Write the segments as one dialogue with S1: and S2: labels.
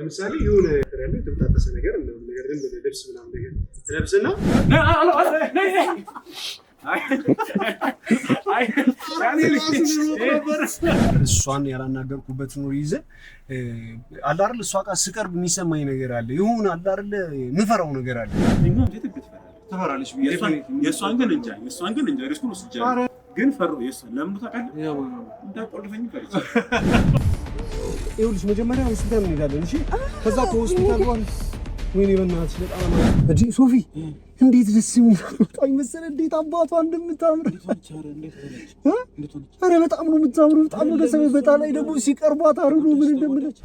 S1: ለምሳሌ የሆነ ያለ ተጣጣሰ ነገር ነው ነገር ግን ልብስ ምናምን ነገር ተለብስና እሷን ያላናገርኩበት ነው ይዘ አለ አይደል እሷ ጋር ስቀርብ የሚሰማኝ ነገር አለ ይሁን አለ አይደል ምፈራው ነገር አለ
S2: ተፈራለች የሷን ግን እንጃ ሪስኩን ወስጃለሁ ግን ፈሩ የሷን ለምን ታውቃለህ እንዳቆልፈኝ ፈርጭ
S1: ይኸውልሽ መጀመሪያ ሆስፒታል እንሄዳለን እሺ ከዛ ከሆስፒታል በኋላ ወይኔ በእናትሽ በጣም እጂ ሶፊ እንዴት ደስ የሚል በጣም መሰለ እንዴት አባቷ እንደምታምር አረ በጣም ነው የምታምረው በጣም ነው ደስ የሚል በጣም ላይ ደግሞ ሲቀርቧት አሩኑ ምን እንደምለች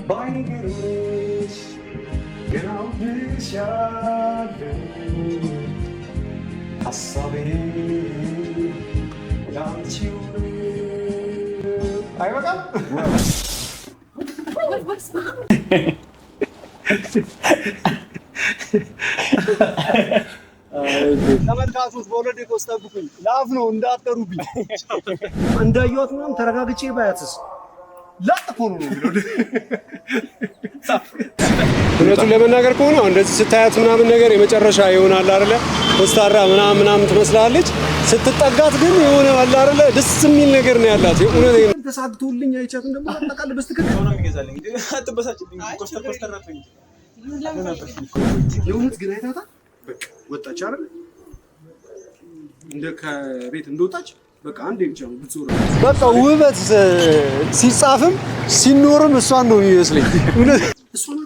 S1: ባይገርምሽ ገናው ብሻለ ሐሳቤ ላንቺው አይበቃም ተመልካቾች በወለደ ኮስተብኩኝ ላፍ ነው እንዳትቀሩብኝ እንዳየኋት ምናምን ተረጋግቼ ባያትስ ላጥፎ ነው እውነቱን ለመናገር ከሆነ እንደዚህ ስታያት ምናምን ነገር የመጨረሻ ይሆናል አይደለ ኮስታራ ምናምን ትመስላለች ስትጠጋት ግን የሆነ አለ አይደለ ደስ የሚል ነገር ነው ያላት እውነት ተሳግቶልኝ አይቻት እንደማ አጠቃለ በስተከከ ነው የሚገዛልኝ አትበሳጭልኝ ኮስታራ ትንሽ የእውነት ግን አይታታ በቃ ወጣች አይደል እንደ ከቤት እንደወጣች በቃ አንዴ ብቻ ነው ብትዞር በቃ ውበት ሲጻፍም ሲኖርም እሷን ነው የሚመስለኝ እውነት እሷን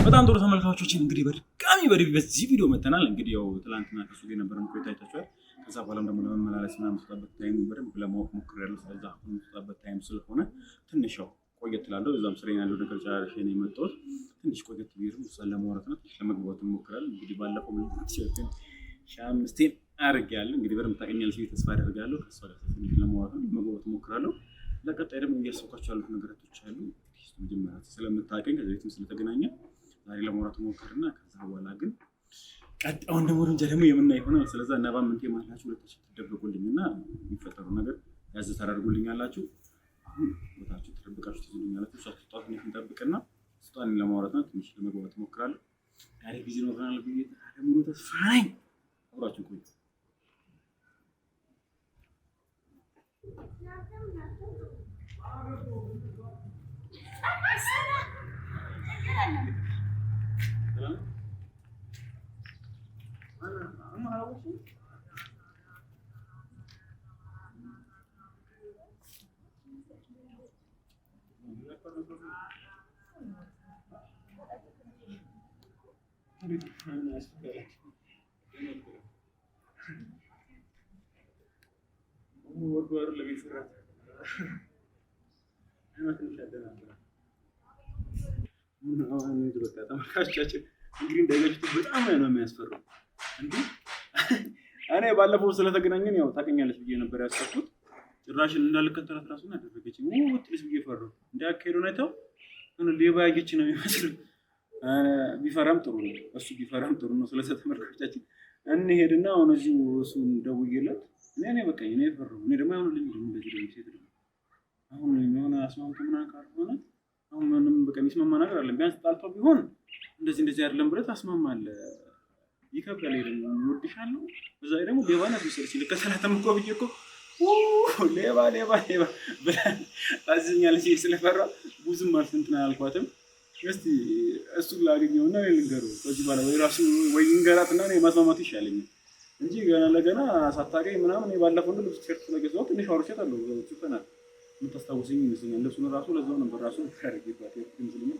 S2: በጣም ጥሩ ተመልካቾች እንግዲህ በድጋሚ በዚህ ቪዲዮ መተናል እንግዲህ ያው ትላንትና ከሱ ጋር የነበረን ቆይታ አይታችኋል ከዛ በኋላም ደግሞ ለመመላለስ ምናምን ተጣበቅ ታይም በደንብ ለማወቅ ሞክሬያለሁ ስለዛ አሁን ተጣበቅ ታይም ስለሆነ ትንሽ ያው ቆየት እላለሁ እዛም ስሬን ያለው ነገር ጫራሽ ነው የመጣሁት ትንሽ ቆየት ቢሩም ሰለማውራት ነው ለመግባት እንሞክራለን እንግዲህ ባለፈው ምን ሲያፈን ሻምስቴን አርጋለሁ እንግዲህ በደንብ ታገኛለሽ ተስፋ አደርጋለሁ ከሷ ጋር ትንሽ ለማውራት ለመግባት እንሞክራለሁ ለቀጣይ ደግሞ እያሰብኳቸው ያሉት ነገሮች አሉ መጀመሪያ ስለምታቀኝ ከዚህ ቤትም ስለተገናኘ ዛሬ ለማውራት ሞክርና ከዛ በኋላ ግን ቀጣውን ደግሞ የምናይ ሆነ ስለዛ ነባ ምንቴ ማላችሁ ለተሰጥ ተደብቁልኝና የሚፈጠረው ነገር ያዝ ታደርጉልኛላችሁ ቦታችሁ ተደብቃችሁ ትይዙልኛላችሁ ሳትጣፉ ነው እንጠብቅና ስጣን ለማውራት ነው ትንሽ ለመግባት ሞክራለሁ ዛሬ ቢዚ ነው ብራናል ብዬ ደግሞ ተስፋኝ አብራችሁ ቆዩ ወርዋር ለሚፈራ አይማክን ሻደና አሁን በቃ ተመልካቾቻችን እንግዲህ እንዳይገጭቱ በጣም ነው የሚያስፈራው እንዴ እኔ ባለፈው ስለተገናኘን ያው ታቀኛለች ብዬ ነበር ያሰብኩት ጭራሽን እንዳልከተላት ራሱን አደረገችኝ ወጥልሽ ብዬ ፈራው እንዳያከሄዱን አይተው እነ ሌባ ያገች ነው የሚመስለው ቢፈራም ጥሩ ነው እሱ ቢፈራም ጥሩ ነው ስለዚህ ተመልካቾቻችን እንሄድና አሁን እዚሁ እሱን ደውዬለት እኔ በቃ እኔ ፈራው እኔ ደግሞ ያው ልጅ እንደዚህ ደግሞ ሴት ነው አሁን የሆነ አስማምቶ ምናምን ካልሆነ አሁን ምንም በቃ የሚስማማ ነገር አለ ቢያንስ ጣልተው ቢሆን እንደዚህ አይደለም ብረት አስማማለ ይከብዳል ደግሞ ወድሻለሁ በዛ ደግሞ ሌባና ሲሰርች ለከተላተም እኮ ብዬ እኮ ሌባ ብለን አዝኛለች ስለፈራ ብዙም አልፈንትና አልኳትም እስቲ እሱ ላገኘውና ልንገረው ከዚህ በኋላ ወይ ራሱ ወይ እንገራትና ነው ማስማማት ይሻለኛል እንጂ ገና ለገና ሳታገኝ ምናምን ባለፈው ልብስ ቲሸርት ለገዛው ትንሽ አውርቼት አለው ጽፈናል ምታስታውሰኝ ይመስለኛል እንደሱ ነው ራሱ ለዛው ነበር ራሱ ካርጌባት ይመስለኛል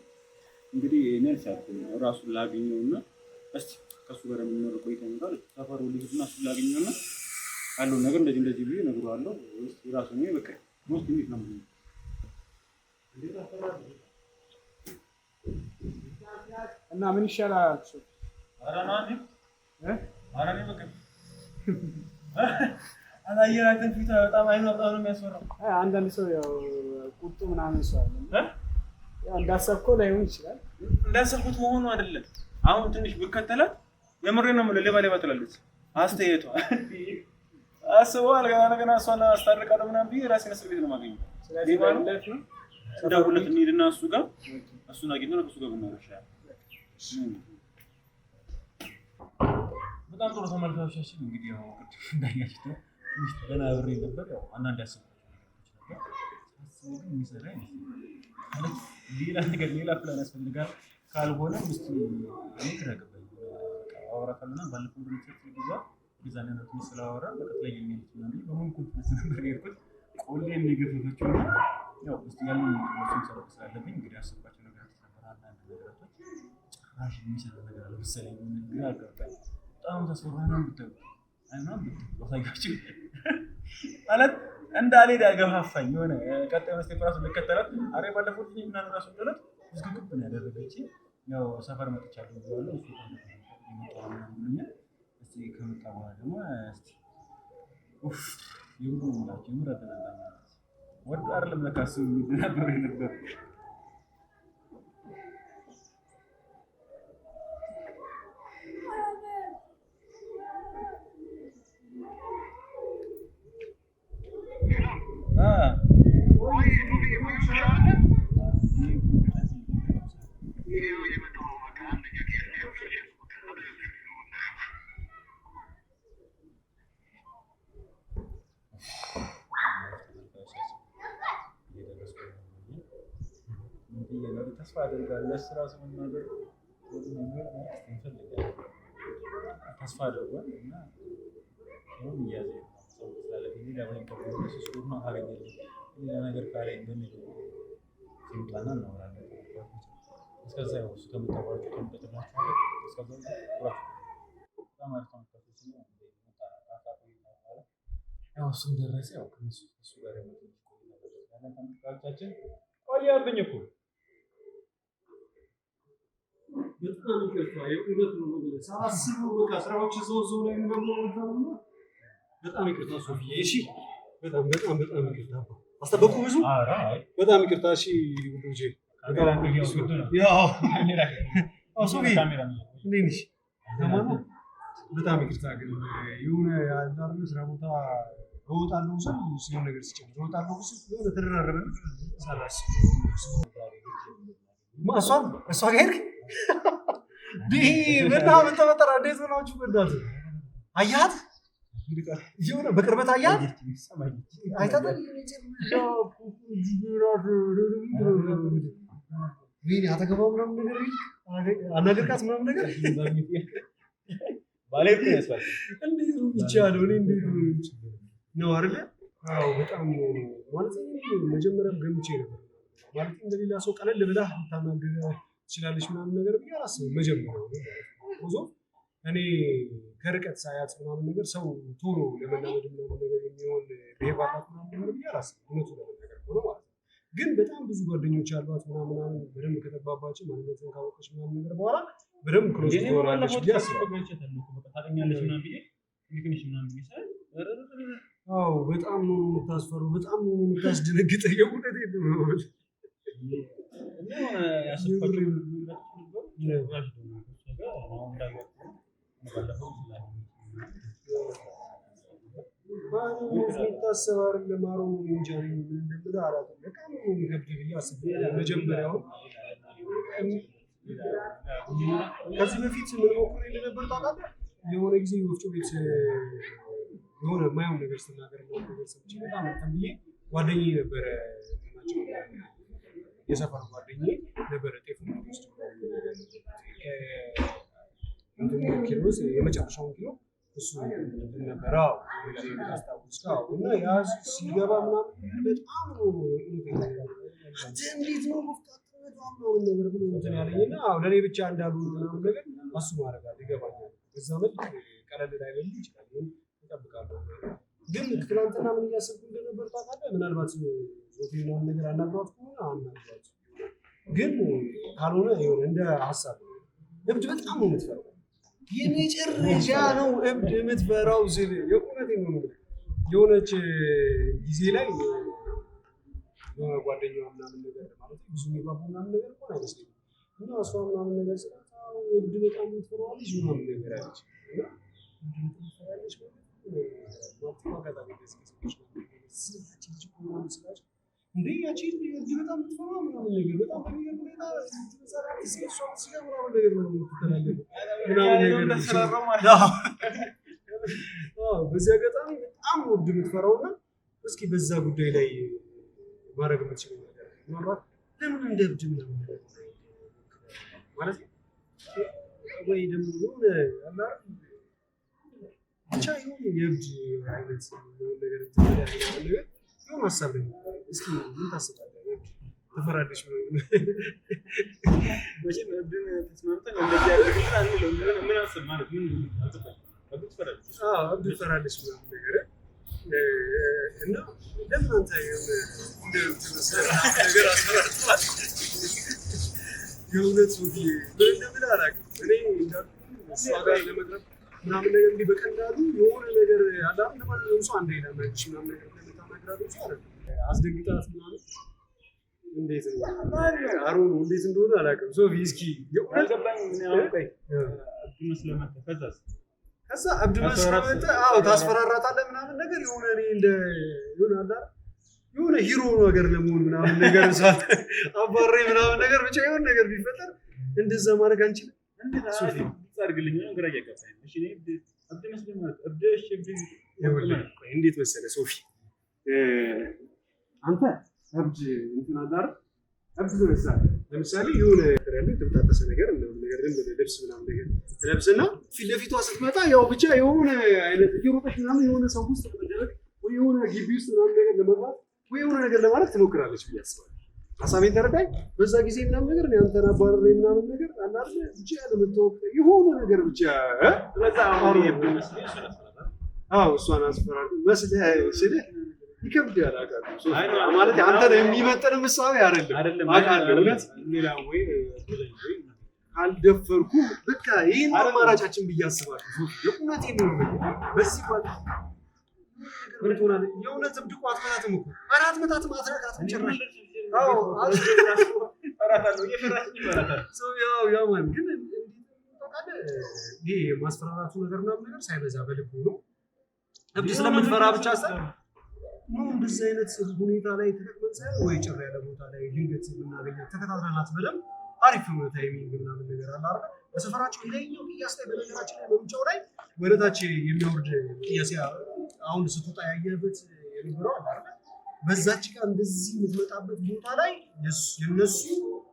S2: እንግዲህ እኔ ራሱ ላገኘውና እስቲ ከሱ ጋር የምንኖር ቆይታ ይኖራል ሰፈሩ ልጅና እሱ ላገኘውና አለው ነገር እንደዚህ ብዬ ነግሯለሁ ራሱ ነው በቃ ሞት እንዴት ነው እና ምን ይሻላል አራኔ በቃ አላየራትን ፊት በጣም አይኖርም የሚያስፈራው
S1: አንዳንድ ሰው ያው ቁጡ ምናምን ሰው አለ ያው እንዳሰብከው ላይሆን ይችላል
S2: እንዳሰብኩት መሆኑ አይደለም። አሁን ትንሽ ብከተላት የምሬን ነው የምልህ ሌባ ትላለች። አስተያየቷ አስበዋል ገና እሷን አስታርቃለሁ ምናምን ብዬ ራሴን እስር ቤት ነው የማገኘው። ሌባ ነው እንደውለት እንሂድና እሱን አግኝተን ከእሱ ጋር ብናወራ ይሻላል። በጣም ጥሩ ተመልካቾቻችን እንግዲህ ያው እንዳያችሁት ትንሽ ገና አብሬ ነበር። ያው አንዳንድ ያስፈልጋል የሚሰራ ማለት ሌላ ፕላን ያስፈልጋል። ካልሆነ እስቲ እኔ ተረጋግጠኝ አወራታለና ባለፈው እንደምትሰጥ ጊዜ ነው ስለአወራ በቀጥታ የሚሉት ምናምን በምን ኮንፈረንስ ነበር የሄድኩት ቆሌ እንደገፈፈችው ያው እስቲ ያለው መስሎኝ ሰራ ስላለብኝ እንግዲህ አስባቸው ነገር ተፈራ አንዳንድ ነገሮች ጭራሽ የሚሰራ ነገር አለ መሰለኝ ግን አጋጣሚ በጣም ተስፋና ብትጠው አይናም ወሳያችሁ ማለት እንዳልሄድ ያገፋፋኝ የሆነ ቀጣዩ ስቴፕ ራሱ ልከተላት አሬ ባለፈው ልጅ ምናምን ራሱ እንደለት ዝግግብ ነው ያደረገች ያው ሰፈር መጥቻለሁ ብያለሁ እሱ እስቲ ከመጣ በኋላ ደግሞ እስቲ ይሁን ማለት ይምረጥና ወደ አይደለም ለካሱ ነበር ነበር ተስፋ አደርጋለሁ ለስራው ነገር ተስፋ አደርጋለሁ እና ነው ያዘ ሰው ስላለኝ ለምን ተቆጥቶ ነው አረጋለሁ ነገር ካለ እንደሚለው ሲምጣና ነው አረጋለሁ እስከዛ ያው ከመጣባቸው ከመጣባቸው እስከዛ ተማሪ ተማሪዎች ነው ያው እሱ ደረሰ ያው ከነሱ ጋር ያለው ተማሪዎቻችን ቆያብኝ እኮ በጣም ይቅርታ የእውነት ነው ሳስበው በቃ ስራዎች ዘው ላይ ነው በጣም ይቅርታ ሶፊዬ እሺ በጣም ይቅርታ አስተበቁ ብዙ በጣም ይቅርታ እሺ ውዶቼ ያው ሶፊ እንዴት ነሽ በጣም ይቅርታ ግን የሆነ አንዳንድ ስራ ቦታ እወጣለሁ ስል ሲሆን ነገር ሲጨምር እወጣለሁ ስል የሆነ ተደራረበ ሳላስ እሷ ጋር ሄድክ በጣም ተመጠራ እንዴት ሆናችሁ በእናት አያት ይሁን በቅርበት አያት አይታጠል ምን አተገባው ምናምን ነገር አናገርካት ምናምን ነገር ባለቤት ያስባል እንዴት ነው ይቻላል እኔ እንዴት ነው አይደል አዎ በጣም ማለት መጀመሪያም ገምቼ ነበር ማለት እንደሌላ ሰው ቀለል ብላ ታናገር ትችላለች ምናምን ነገር ብዬ አላስብም መጀመሪያው ብዙ እኔ ከርቀት ሳያት ምናምን ነገር ሰው ቶሎ ለመናመድ ምናምን ነገር የሚሆን በባታት ምናምን ነገር ብዬ አላስብም እውነቱ ለመናገር ሆኖ ማለት ግን በጣም ብዙ ጓደኞች አሏት ምናምን በደንብ ከተግባባች ማንነትን ካወቀች ምናምን ነገር በኋላ በደንብ ክሎዝ ትሆናለች ብዬ አስባለሁ ታገኛለች ምናምን ብዬ ልክንሽ ምናምን ብዬ ሳይ አዎ በጣም ነው የምታስፈሩ በጣም ነው የምታስደነግጠው የእውነቴን ነው እና ያስፈቅዱ ታሰባር ለማሮ እንጃሪ እንደምዳ አላውቅም በጣም ነው የሚከብድ ብዬ አስቤያለሁ መጀመሪያው ከዚህ በፊት ምን ሞክሬ እንደነበር ታውቃለህ የሆነ ጊዜ ወፍጮ ቤት የሆነ ማየው ነገር ስናገር ነው ነገር ሰምቼ በጣም እንትን ብዬ ጓደኛዬ ነበረ የሰፈር ጓደኛዬ ነበረ ጤፍ ነው ውስጥ እንደምን ኪሎስ የመጨረሻውን ኪሎ እሱ ነበር አዎ ታስታውስካው እና ያ ሲገባ ምናምን በጣም ነው እንዴት ነው ወፍጣት ነው ነገር ብሎ እንትን ያለኝና አዎ ለኔ ብቻ እንዳሉ ምናምን ነገር አሱ ማድረግ ይገባኛል በዛ መልክ ቀለል ላይል ይችላል እጠብቃለሁ ግን ትናንትና ምን እያሰብኩ እንደነበር ታውቃለህ ምናልባት ሶፊናን ነገር አናግሯት ከሆነ አናግሯት ግን ካልሆነ ይሆነ እንደ ሐሳብ እብድ በጣም ነው የምትፈራው የመጨረሻ ነው እብድ የምትፈራው ዝል የእውነቴን ነው የሆነች ጊዜ ላይ የሆነ ጓደኛዋ ምናምን ነገር ማለት ብዙ የሚባቡ ምናምን ነገር እንኳን አይመስለኝም
S1: እና እሷ ምናምን ነገር ስላታው እብድ በጣም ትፈራለች ምናምን ነገር አለች እና እብድ ትፈራለች ማለት ነው እንዴ ያቺ እብድ በጣም ትፈራ ምናምን ነገር በጣም በሚገርም ሁኔታ እሷ ሲጋ ምናምን ነገር ነው የምትተላለፈው ምናምን ነገር ተሰራራው ማለት ነው። በዚህ አጋጣሚ በጣም እብድ የምትፈራውና እስኪ በዛ ጉዳይ ላይ ማድረግ የምትችለው ነገር ምናልባት ለምን እንደ እብድ ምናምን ነገር ማለት ወይ ደግሞ የሆነ አላ ብቻ የሆነ የእብድ አይነት ነገር ነገር የሆነ ሀሳብ ነው። እስኪ ምን ታስባለህ? ትፈራለች
S2: መቼም እብድን ተስማምተን እንደዚህ ያደርግልን አንልም። ምን አስብ ማለት ምን እብድ ትፈራለች?
S1: እብድ ትፈራለች ምናምን ነገር እና ለምን አንተ የሆነ እንደ እብድ መሰለህ ነገር አስፈራርተዋል? የእውነት ሶፊ እንደምን አላውቅም። እኔ እንዳልኩህ እሷ ጋር ለመቅረብ ምናምን ነገር እንዲህ በቀላሉ የሆነ ነገር አለ ለማንኛውም ሰው አንድ አይነት ነገር ምናምን ነገር ለምታናግራለሁ ሰው አይደለም አስደንግጣት ምናምን እንዴት ነው አሩ እንዴት እንደሆነ አላውቅም። ሶፊ እስኪ
S2: ያልገባኝ ምን ያውቀኝ እብድ መስለመተ ከዛ
S1: እብድ መስለመተ ታስፈራራታለህ ምናምን ነገር የሆነ እኔ እንደ የሆነ አለ የሆነ ሂሮ ነገር ለመሆን ምናምን ነገር ሳት አባሬ ምናምን ነገር ብቻ የሆነ ነገር ቢፈጠር እንደዛ ማድረግ አንችልም።
S2: እንዴት ሶፊ ጻርግልኝ ነው ግራ እያጋባኝ ነው። እሺ እኔ እብድ መስለመተ እብድ እሺ እብድ
S1: እንዴት መሰለህ ሶፊ አንተ እብድ እንትን አዳር እብድ ነው። ለምሳሌ የሆነ ያለ ተመጣጣሰ ነገር እንደው ነገር ግን ልብስ ምናምን ነገር ትለብስና ፊት ለፊቷ ስትመጣ ያው ብቻ የሆነ አይነት እየሮጠች ምናምን የሆነ ሰው ውስጥ ለመደረግ ወይ የሆነ ግቢ ውስጥ ምናምን ነገር ለመግባት ወይ የሆነ ነገር ለማድረግ ትሞክራለች ብዬ አስባለሁ። ሀሳቤን ተረዳኝ። በዛ ጊዜ ምናምን ነገር እኔ አንተን አባረሬ ምናምን ነገር አለ አይደል ብቻ ለመተዋወቅ የሆነ ነገር ብቻ
S2: ስለዛ አሁን የብመስል
S1: እሷን አስፈራሪ መስለህ ስልህ ይከብዳል አውቃለሁ። ማለት አንተ የሚመጥን ምሳሌ አይደለም አውቃለሁ። እውነት ሌላ ወይ አልደፈርኩ በቃ ይሄን አማራጫችን ብዬ አስባለሁ። የእውነቴን ነው በዚህ ማለት ምን ሆናል? የእውነት እብድ እኮ አትመታትም እኮ አራት መታትም አትረካትም ጭራሽ።
S2: አራታለሁ የፈራች ይፈራታል
S1: ሰው ያው ማለት ግን ታውቃለህ ይሄ ማስፈራራቱ ነገር ምናምን ነገር ሳይበዛ በልቡ ነው። እብድ ስለምትፈራ ብቻ ነው እንደዚህ አይነት ሁኔታ ላይ ተጠቅመን ሳይሆን ወይ ጭራ ያለ ቦታ ላይ ድንገት ብናገኛት ተከታትለናት በደምብ አሪፍ የሆነ ታይሚንግ ምናምን ነገር አለ አይደል? በሰፈራችን ሌላኛው ቅያስ ላይ በነገራችን ላይ በምንጫው ላይ ወደታች የሚያወርድ ቅያስ አሁን ስትወጣ ያየህበት የነበረው አለ አይደል? በዛች ጋር እንደዚህ የምትመጣበት ቦታ ላይ የነሱ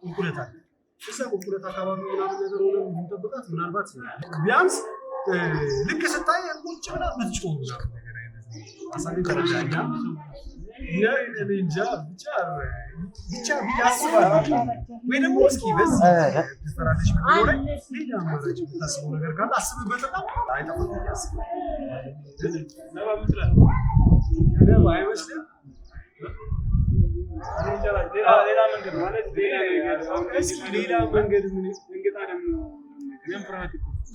S1: ቁልቁለት አለ። እዛ ቁልቁለት አካባቢ ምናምን ነገር ሆነ የምንጠብቃት ምናልባት ቢያንስ ልክ ስታይ ቁጭ ብላ ብትጮህ ምናምን ነገር አይነት አሳቢ ተረዳኛ እንጃ ብቻ ያስባል ወይ ደግሞ እስኪ በዚህ ትፈራለች ብሎ ሌላ አማራጭ የምታስበው ነገር ካለ አስብበትና አይጠፋም ያስባል ነባ አይመስልም
S2: ሌላ መንገድ ማለት
S1: ሌላ መንገድ ምን
S2: እንግዳ ደግሞ መንፈራት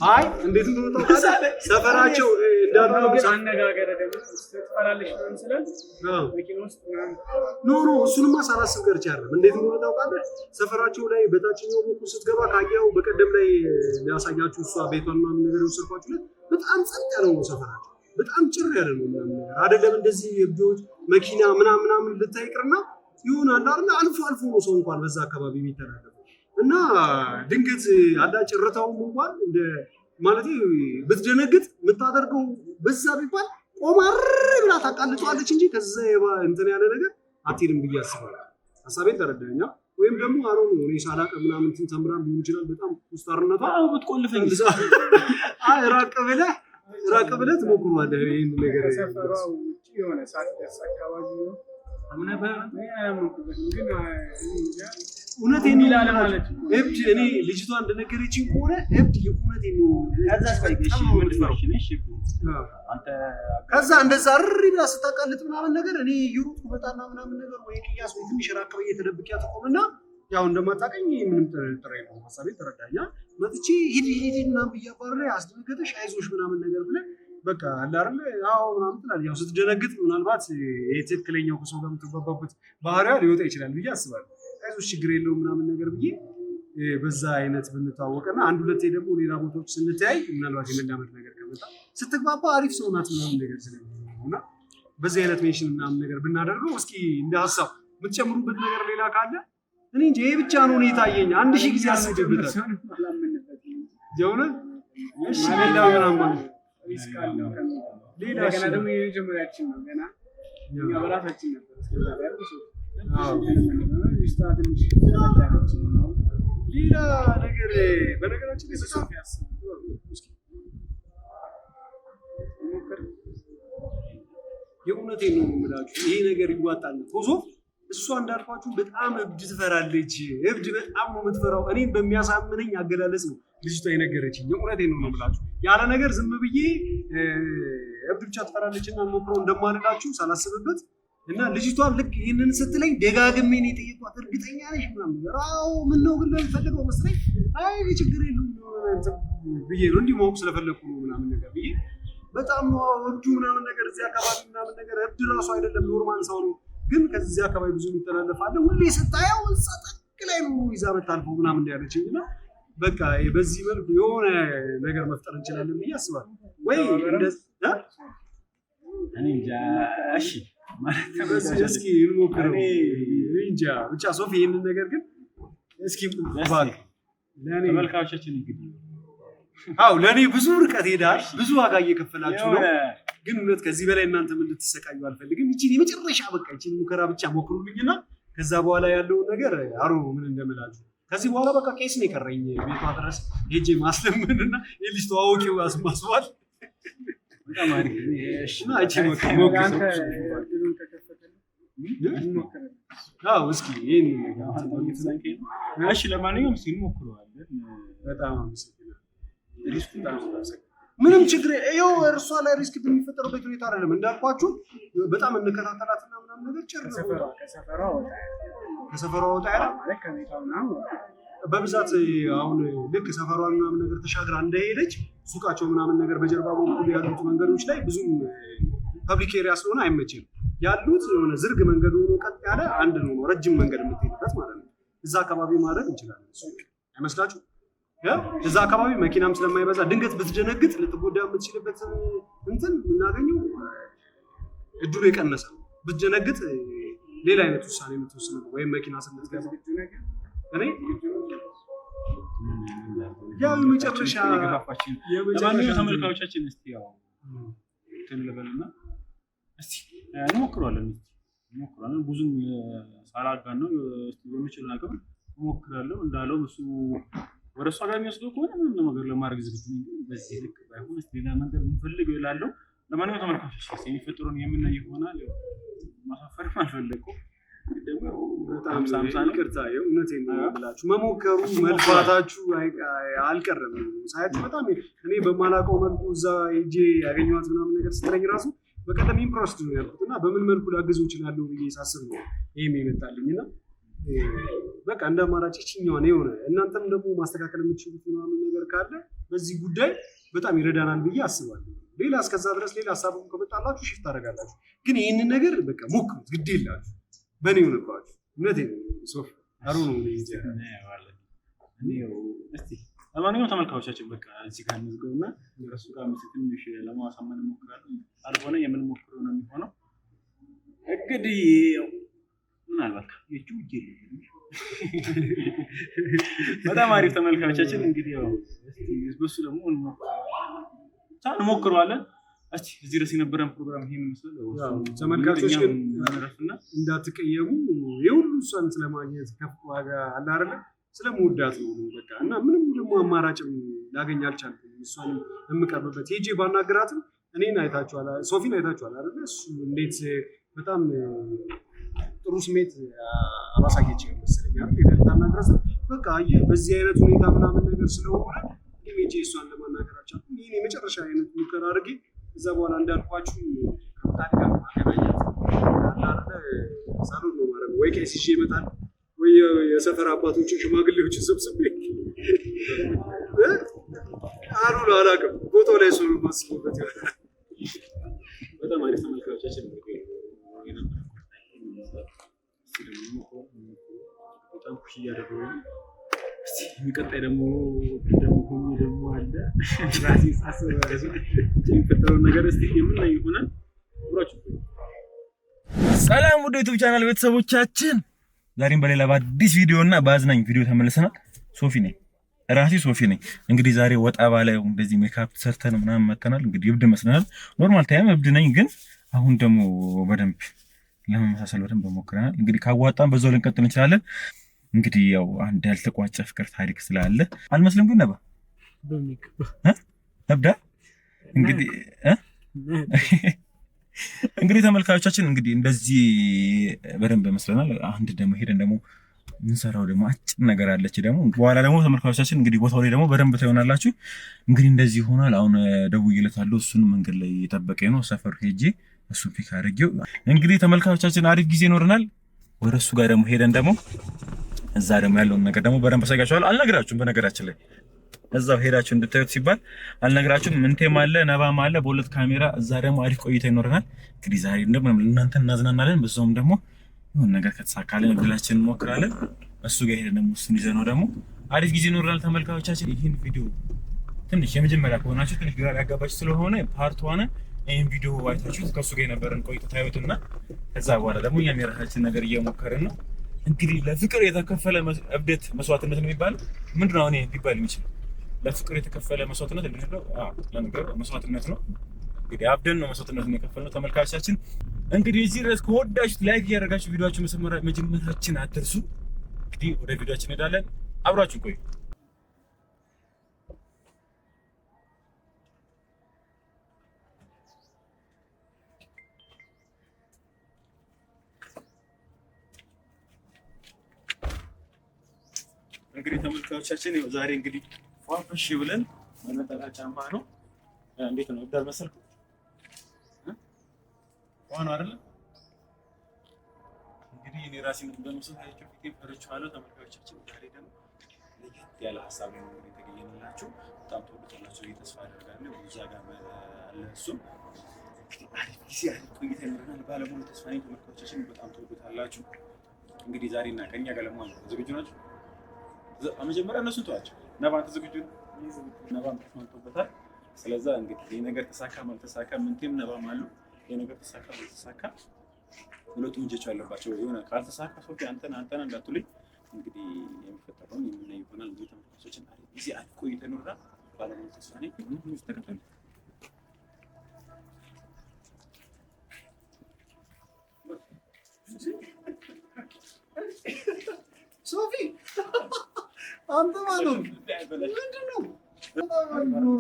S1: አይ እንዴት እንደሆነ ታውቃለህ? ሰፈራቸው እንዳለው
S2: አነጋገር ደግሞ ትፈራለች ነው እንስላል መኪና ውስጥ
S1: ኖ እሱንማ ሳላስብ ቀርቼ አይደለም። እንዴት እንደሆነ ታውቃለህ? ሰፈራቸው ላይ በታችኛው በኩል ስትገባ ካየኸው በቀደም ላይ ሊያሳያችሁ እሷ ቤቷን ምናምን ነገር የወሰድኳችሁ በጣም ጸጥ ያለው ነው ሰፈራቸው። በጣም ጭር ያለ ነው ምናምን ነገር አይደለም። እንደዚህ የብጆች መኪና ምናምን ልታይ ይቅርና ይሆናል አይደል? አልፎ ነው ሰው እንኳን በዛ አካባቢ የሚተላለፈው እና ድንገት አዳ ጭርታውም እንኳን እንደ ማለት ብትደነግጥ የምታደርገው በዛ ቢባል ቆማር ብላ ታቃልጧለች እንጂ ከዛ እንትን ያለ ነገር አትሄድም ብዬ አስባለሁ። ሀሳቤን ተረዳኸኝ? ወይም ደግሞ አሮን እኔ ሳላቀ ምናምን ተምራ ሊሆን ይችላል። በጣም ውስጣርነቷ
S2: ብትቆልፈኝ
S1: ራቅ ብለህ ትሞክሯለህ ይሄን ነገር
S2: ሰፈራው ውጪ የሆነ ሰዓት ደርስ አካባቢ ነው
S1: እውነቴን ነው ማለት ነው። እብድ እኔ ልጅቷ እንደነገረችኝ ከሆነ እብድ የእውነቴን ነው። ከዛ እንደዛ እሪ ብላ ስታቃልጥ ምናምን ነገር እኔ እየሮጥኩ በጣና ምናምን ነገር ወይ ቅያስ ወይ ትንሽ ራቅ ብዬ ተደብቄ አትቆምና ያው እንደማታውቀኝ ምንም ጥሬ ነው። ሀሳቤን ተረዳኛ። መጥቼ ሂድና ብያባረረ አስደነገጠሽ አይዞሽ ምናምን ነገር ብለህ በቃ አለ አይደል? አዎ ምናምን ትላለህ። ያው ስትደነግጥ ምናልባት ይሄ ትክክለኛው ከሰው ጋር የምትግባባበት ባህሪያ ሊወጣ ይችላል ብዬ አስባለሁ። አይዞሽ ችግር የለውም ምናምን ነገር ብዬ በዛ አይነት ብንታወቅና አንድ ሁለቴ ደግሞ ሌላ ቦታዎች ስንተያይ ምናልባት የመላመድ ነገር ከመጣ ስትግባባ አሪፍ ሰው ናት ምናምን ነገር ስለሆነና በዚህ አይነት ሜንሽን ምናምን ነገር ብናደርገው እስኪ እንደ ሀሳብ የምትጨምሩበት ነገር ሌላ ካለ እኔ እንጂ ይሄ ብቻ ነው የታየኝ። 1000 ጊዜ አስቤበታል ጀውነ እሺ ሌላ ምናምን ሪስክ አለው ሌላ ገና ደግሞ የመጀመሪያችን ነው ገና እኛ በራሳችን ነበር እስከዛ ያለው ሌላ ነገር በነገራችን ላይ በጣም የእውነቴን ነው የምላችሁ ይሄ ነገር ይዋጣል ቶዞ እሷ እንዳልኳችሁ በጣም እብድ ትፈራለች እብድ በጣም ነው የምትፈራው እኔን በሚያሳምነኝ አገላለጽ ነው ልጅቷ የነገረችኝ የእውነቴን ነው የምላችሁ ያለ ነገር ዝም ብዬ እብድ ብቻ ትፈራለችና ሞክረው እንደማልላችሁ ሳላስብበት እና ልጅቷን ልክ ይሄንን ስትለኝ ደጋግሜ ነው የጠየኳት እርግጠኛ ነሽ ምናምን ነገር አዎ ምን ነው ግን ለምፈልገው መስለኝ አይ ችግር የለውም ብዬ ነው እንዲህ ማወቅ ስለፈለኩ ነው ምናምን ነገር ብዬ በጣም ነው እብዱ ምናምን ነገር እዚህ አካባቢ ምናምን ነገር እብድ ራሱ አይደለም ኖርማል ሰው ነው ግን ከዚህ አካባቢ ብዙ የሚተላለፋለ ሁሌ ስታየው ጸጥቅ ላይ ነው ይዛ መታልፈው ምናምን ያለችኝ እና በቃ በዚህ መልኩ የሆነ ነገር መፍጠር እንችላለን ብዬ አስባለሁ ወይ እንደዚህ እኔ እንጃ እሺ ማለት እስኪ እንሞክረው እንጃ ብቻ ሶፊ ይሄንን ነገር ግን እስኪ ባል ለኔ ተመልካቾቻችን እንግዲህ አው ለኔ ብዙ ርቀት ሄዳል ብዙ ዋጋ እየከፈላችሁ ነው ግን እውነት ከዚህ በላይ እናንተ ምን ልትሰቃዩ አልፈልግም እቺ የመጨረሻ በቃ እቺ ሙከራ ብቻ ሞክሩልኝና ከዛ በኋላ ያለው ነገር አሩ ምን እንደምላችሁ ከዚህ በኋላ በቃ ቄስ ነው የቀረኝ ቤቷ ድረስ ሄጄ ማስለምንና የልጅ ተዋውቂው አስማስዋል በጣም አሪፍ እሺ እና እቺ ሞክሩ አው እስኪ ይሄን እሺ ለማንኛውም እስኪ እንሞክረዋለን በጣም አመሰግናለሁ ሪስክ ምንም ችግር ይኸው እርሷ ላይ ሪስክ በሚፈጠርበት ሁኔታ አይደለም እንዳልኳችሁ በጣም እንከታተላትና ምናምን ነገር ጨርሶ ከሰፈሯ ወጣ ያለ ማለት ከቤቷና በብዛት አሁን ልክ ሰፈሯን ምናምን ነገር ተሻግራ እንደሄደች ሱቃቸው ምናምን ነገር በጀርባ በኩል ያሉት መንገዶች ላይ ብዙም ፐብሊክ ኤሪያ ስለሆነ አይመችም ያሉት የሆነ ዝርግ መንገድ ሆኖ ቀጥ ያለ አንድ ነው ረጅም መንገድ የምትሄድበት ማለት ነው እዛ አካባቢ ማድረግ እንችላለን አይመስላችሁ እዛ አካባቢ መኪናም ስለማይበዛ ድንገት ብትደነግጥ ልትጎዳ የምትችልበት እንትን እናገኘው እድሉ የቀነሰ ብትደነግጥ ሌላ አይነት ውሳኔ የምትወስነው ወይም መኪና ስለምትገዛ እኔ ያው መጨረሻ
S2: ለማንኛውም ተመልካቾቻችን እስቲ ያው ተንለበልና እስቲ እንሞክራለን ብዙም ሳላጋን ነው እስቲ በሚችል ነገር እንሞክራለን እንዳለው እሱ ወደ እሷ ጋር የሚወስደው ከሆነ ምንም ነገር ለማድረግ ዝግጁ ነኝ በዚህ ልክ ባይሆን እስቲ ሌላ መንገድ እንፈልገው ይላለው ለማንኛውም ተመልካቾች የሚፈጥሩን የምናይ ይሆናል ማሳፈርም አልፈለኩም ደግሞ በጣም ሳምሳን ይቅርታ የእውነቴን ነው ብላችሁ መሞከሩ መልፋታችሁ አልቀረም ሳይት በጣም እኔ በማላውቀው መልኩ እዛ ሄጄ ያገኘኋት ምናምን ነገር ስትለኝ ራሱ በቀደም ኢምፕረስድ ነው ያልኩትና በምን መልኩ ላግዘው እችላለሁ ብዬ ሳስብ ነው ይሄም ይመጣልኝና በቃ እንደማራጭ ይችኛው ነው እናንተም ደግሞ ማስተካከል የምትችሉት ምናምን ነገር ካለ በዚህ ጉዳይ በጣም ይረዳናል ብዬ አስባለሁ ሌላ እስከዛ ድረስ ሌላ ሀሳብም ከመጣላችሁ ሽፍት አደርጋላችሁ ግን ይሄንን ነገር በቃ ሞክሩት ግድ የላችሁ በኔ ሆነባችሁ እውነቴን ነው ሶፍ አሩ ነው እንጂ እስቲ ለማንኛውም ተመልካቾቻችን በቃ እዚህ ጋር እንዝጋውና እሱ ጋር ትንሽ ለማሳመን እንሞክራለን አልሆነ የምንሞክረው ነው የሚሆነው እንግዲህ ምናልባት የጁጅ በጣም አሪፍ ተመልካቾቻችን እንግዲህ ያው እስቲ በሱ ደግሞ እንሞክረዋለን እስቲ እዚህ ድረስ የነበረን ፕሮግራም ይሄን መስለው ተመልካቾች ግን እንዳትቀየሙ የሁሉ እሷን ስለማግኘት ከፍ ዋጋ አለ አይደል ስለምወዳት ነው በቃ እና ምንም ደግሞ አማራጭም ላገኝ አልቻልኩም እሷን የምቀርብበት ሄጄ ባናገራትም እኔን አይታችኋል ሶፊን አይታችኋል አይደል እሱ እንዴት በጣም ጥሩ ስሜት አባሳየች መሰለኝ አይደል ታናግረስ በቃ በዚህ አይነት ሁኔታ ምናምን ነገር ስለሆነ ሄጄ እሷን ለማናገር አልቻልኩም ይሄን የመጨረሻ አይነት ሙከራ አድርጌ እዛ በኋላ እንዳልኳችሁ ከታሪክ ጋር ማገናኘት አይደል ሳሎን ነው ማለት ወይ ቄስ ይዤ ይመጣል ወይ የሰፈር አባቶችን ሽማግሌዎችን ሰብስቤ አሉላ አላውቅም ቦታው ላይ ሰው ማስበበት በጣም አሪፍ ተመልካቾቻችን በጣም ኩሽ እያደረጉ እስቲ የሚቀጣይ ደግሞ ሆኜ ደግሞ አለ ራሴ ሳስብ የሚፈጠረውን ነገር እስቲ የምናይ ይሆናል። ሰላም ወደ ዩቲዩብ ቻናል ቤተሰቦቻችን፣ ዛሬም በሌላ በአዲስ ቪዲዮ እና በአዝናኝ ቪዲዮ ተመልሰናል። ሶፊ ነኝ፣ ራሴ ሶፊ ነኝ። እንግዲህ ዛሬ ወጣ ባለ እንደዚህ ሜካፕ ሰርተን ምናምን መተናል። እንግዲህ እብድ መስለናል። ኖርማል ታይም እብድ ነኝ፣ ግን አሁን ደግሞ በደንብ ለመመሳሰል በደንብ ሞክረናል። እንግዲህ ካዋጣን በዛው ልንቀጥል እንችላለን። እንግዲህ ያው አንድ ያልተቋጨ ፍቅር ታሪክ ስላለ አልመስልም። ግን ነባ ነብዳ እንግዲህ ተመልካቾቻችን እንግዲህ እንደዚህ በደንብ መስለናል። አንድ ደግሞ ሄደን ደግሞ እንሰራው ደግሞ አጭር ነገር አለች። ደግሞ በኋላ ደግሞ ተመልካቾቻችን እንግዲህ ቦታው ላይ ደግሞ በደንብ ታዩናላችሁ። እንግዲህ እንደዚህ ይሆናል። አሁን ደውዬለታለሁ። እሱን መንገድ ላይ የጠበቀኝ ነው። ሰፈር ሄጄ እሱ ፒክ አድርጌው እንግዲህ ተመልካቾቻችን አሪፍ ጊዜ ይኖረናል። ወደ እሱ ጋር ደግሞ ሄደን ደግሞ እዛ ደግሞ ያለውን ነገር ደግሞ በደንብ አሳያችኋለሁ። አልነግራችሁም፣ በነገራችን ላይ እዛው ሄዳችሁ እንድታዩት ሲባል አልነግራችሁም። ምንቴም አለ ነባም አለ በሁለት ካሜራ። እዛ ደግሞ አሪፍ ቆይታ ይኖረናል። እንግዲህ ዛሬ እንደምንም እናንተ እናዝናናለን። በዛውም ደግሞ የሆነ ነገር ከተሳካልን እድላችንን እንሞክራለን። እሱ ጋር ሄደን ደግሞ እሱን ይዘነው ደግሞ አሪፍ ጊዜ ይኖረናል። ተመልካቾቻችን ይህን ቪዲዮ ትንሽ የመጀመሪያ ከሆናችሁ ትንሽ ግራ ያጋባችሁ ስለሆነ ፓርት ዋን ይህን ቪዲዮ አይታችሁ ከእሱ ጋር የነበረን ቆይታ ታዩትና ከዛ በኋላ ደግሞ እኛም የራሳችን ነገር እየሞከርን ነው። እንግዲህ ለፍቅር የተከፈለ እብደት መስዋዕትነት ነው የሚባለው። ምንድን ነው አሁን ሊባል የሚችል? ለፍቅር የተከፈለ መስዋዕትነት እንደነበር ለነገር መስዋዕትነት ነው። እንግዲህ አብደን ነው መስዋዕትነቱን የከፈልነው። ተመልካቾቻችን እንግዲህ እዚህ ድረስ ከወዳችሁት ላይክ እያደረጋችሁ ቪዲዮአችሁን መጀመራችን አትርሱ። እንግዲህ ወደ ቪዲዮአችን እንሄዳለን። አብራችሁ ቆዩ። እንግዲህ ተመልካቾቻችን ዛሬ እንግዲህ ፏፈሽ ብለን መነጠላ ጫማ ነው። እንዴት ነው እብዳል መሰልኩ? ዋና አይደለ? እንግዲህ እኔ ራሴን እንደምሰጣችሁ ፊቴ ፈርቻለሁ። ተመልካቾቻችን ዛሬ ደግሞ ለየት ያለ ሀሳብ ነው የተገኘላችሁ። በጣም ተወዱታላችሁ ብዬ ተስፋ አደርጋለሁ። እዛ ጋር አለ እሱ አሪፍ ጊዜ አሪፍ ቆይታ ይኖረናል። ባለሙሉ ተስፋ ነኝ። ተመልካቾቻችን በጣም ተወዱታላችሁ። እንግዲህ ዛሬና ከኛ ጋር ለማለት ዝግጁ ናችሁ? መጀመሪያ እነሱን ተዋቸው። ነባን ዝግጁ ነው? ነባን ተስማምቶበታል። ስለዛ እንግዲህ ይሄ ነገር ተሳካም አልተሳካም ምንቴም ነባም አሉ። ይሄ ነገር ተሳካም አልተሳካ ሁለቱም እጆች አለባቸው። የሆነ ካልተሳካ ሶፊ አንተና እንዳትሉኝ እንግዲህ የሚፈጠረውን የምናይ ይሆናል። እንግዲህ ተመልካቾችን አሪፍ ጊዜ አሪፍ ቆይታ ይኖራል። ባለሙሉ ተስፋ ነኝ። ተከታተሉ።
S1: ሶፊ አንተ ማለት ምንድን ነው?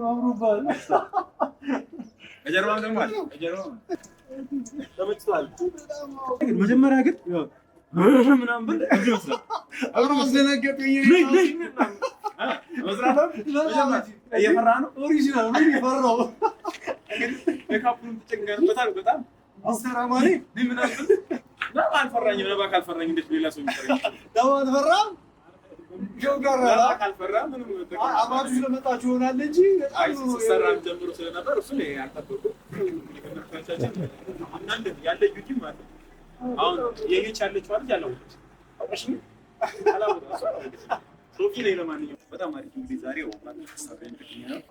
S1: አምሮባል።
S2: ከጀርባው ደግሞ አለ። ተመችቷል። መጀመሪያ ግን ምናምን ብል ይመስላል።
S1: አብሮ አስደነገጠኝ።
S2: እየፈራ ነው።
S1: ኦሪጂናል ነው የፈራው።
S2: ሜካፑን ትጨንቀንበታል በጣም አስተራማሪ ምናምን ለማ አልፈራኝም። ለባ ካልፈራኝ እንዴት ሌላ ሰው ይፈራኝ?
S1: ለማ አልፈራም። ጆጋራ
S2: ካልፈራ ምንም
S1: አማቱ ስለመጣችሁ ይሆናል እንጂ
S2: በጣም ነው ሰራም ጀምሮ ስለነበር እሱ ነው ያልጠበቁት። አንዳንድ ያለ ዩቲ ማለት አሁን የሄች ያለችው አይደል ያለው አውቀሽ አላወጣ ሶፊ ላይ ለማንኛውም በጣም አሪፍ ጊዜ ዛሬ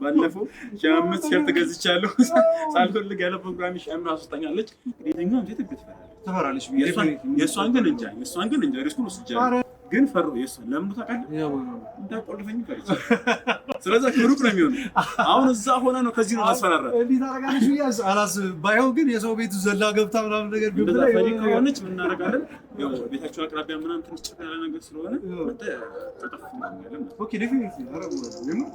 S2: ባለፈው ሻምት ሸርት ገዝቻለሁ። ሳልፈልግ ያለ ፕሮግራም ሻም አስወጣኛለች። የትኛውም ሴት ትፈራለች። የእሷን ግን እንጃ ሪስኩን ወስጃለሁ። ግን ፈሩ የእሷን ለምን ታውቃለህ? እንዳቆልፈኝ ፈርቼ። ስለዚህ ከሩቅ ነው የሚሆነው። አሁን እዛ ሆነ ነው ከዚህ ነው ማስፈራራት።
S1: እንዴ ታረጋለሽ ብያስ አላስብም። ባይሆን ግን የሰው ቤቱ ዘላ ገብታ ምናምን ነገር ግን
S2: እንደዛ ፈሪ ከሆነች ምን እናደርጋለን? ያው ቤታቸው አቅራቢያ ምናምን ትንሽ ጭቃ ያለ ነገር ስለሆነ ተጠፍ ምናምን።
S1: ኦኬ ዴፊኒትሊ አረጋለሁ።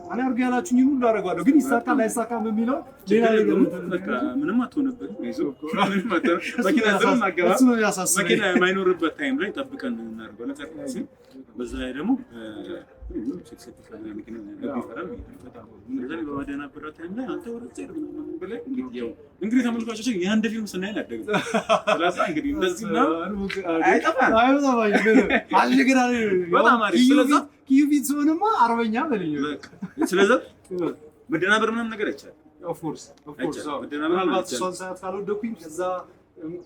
S1: እኔ አርጋ ያላችሁኝ ሁሉ አረጋለሁ። ግን ይሳካል አይሳካም የሚለው ሌላ ነገር
S2: በቃ ምንም አትሆንበት። ይዞ ምንም አትሆን መኪና ዝም አገባ መኪና የማይኖርበት ታይም ላይ ጠብቀን እናደርገው ለቀርሲ በዛ ላይ ደግሞ እንግዲህ ተመልካቾች የአንድ ፊልም ስናይ ያደግነው ስለዛ እንግዲህ እንደዚህ ነው
S1: ኪዩፊት ሆነማ አርበኛ በልኝ።
S2: ስለዛ መደናበር ምናምን ነገር አይቻልም።
S1: ኦፍ ኮርስ ምናልባት እሷን ሰዓት ካልወደኩኝ ከዛ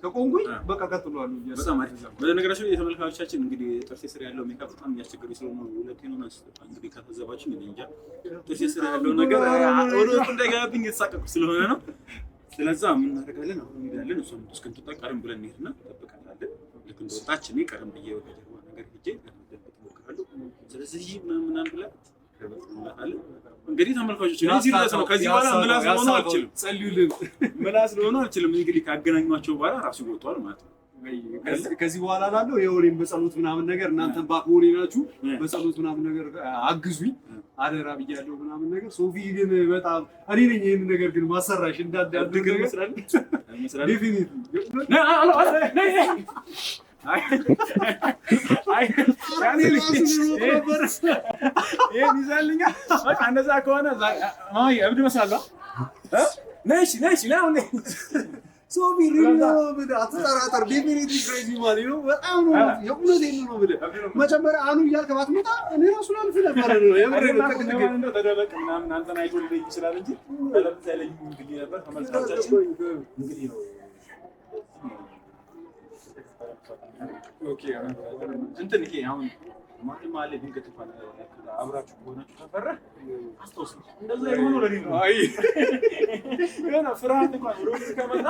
S1: ከቆንኩኝ በቃ ቀጥሏል።
S2: በጣም አሪፍ። በነገራችን ላይ የተመልካቾቻችን እንግዲህ ጥርሴ ስር ያለው ሜካፕ በጣም እያስቸገረኝ ስለሆነ ሁለቴ ነው እንግዲህ ከተዘባችሁ እንጃ ጥርሴ ስር ያለው ነገር ወደ ውስጥ እንዳይገባብኝ የተሳቀቅኩ ስለሆነ ነው። ስለዛ ምን እናደርጋለን? አሁን እንሄዳለን። እሷም እስክንትወጣ ቀደም ብለን እንሄድና እንጠብቃታለን። ልክ እንደወጣች እኔ ቀደም ብዬ ወደ ጀርባ ነገር ሄጄ ለመደበቅ እሞክራለሁ። ስለዚህ ምናምን ብለን እንግዲህ ተመልካቾች ነው ከዚህ በኋላ ምላስ ሆኖ አልችልም። ጸልዩልን። ምላስ ሆኖ አልችልም። እንግዲህ ካገናኟቸው በኋላ ራሱ ይወጣል ማለት ነው።
S1: ከዚህ በኋላ ላለው የወሬም በጸሎት ምናምን ነገር እናንተም ባክቦኔ ናችሁ። በጸሎት ምናምን ነገር አግዙኝ አደራ ብያለሁ ምናምን ነገር። ሶፊ ግን በጣም እኔ ነኝ ይሄን ነገር ግን ማሰራሽ እንዳዳድግ ይመስላል። ዴፊኒትሊ ያኔ ይዛልኛ በቃ እንደዛ ከሆነ እብድ መስላለሁ። ነሽ ሶፊ አትጠራጠር። ዴፊኒትሊ ክሬዚ ማለት ነው። በጣም ነው የእውነቴን ነው ብለህ መጀመሪያ አኑ እያልክ ባትመጣ እኔ ራሱ ላልፍ ነበር ነው የምር
S2: ተደበቅ ምናምን አንተን አይቶ ሊለይ ይችላል እንጂ ለምን ሳይለኝ እንግዲህ ነበር ተመልካቾቻችን እንግዲህ ነው ኦኬ እንትን ይሄ አሁን ማለ ድንገት እንኳን አብራችሁ ከሆናችሁ ተፈራ አስተውስ እንደዛ የሆነ ለኔ ነው። አይ ገና ፍርሃት እንኳን ወደ ከመጣ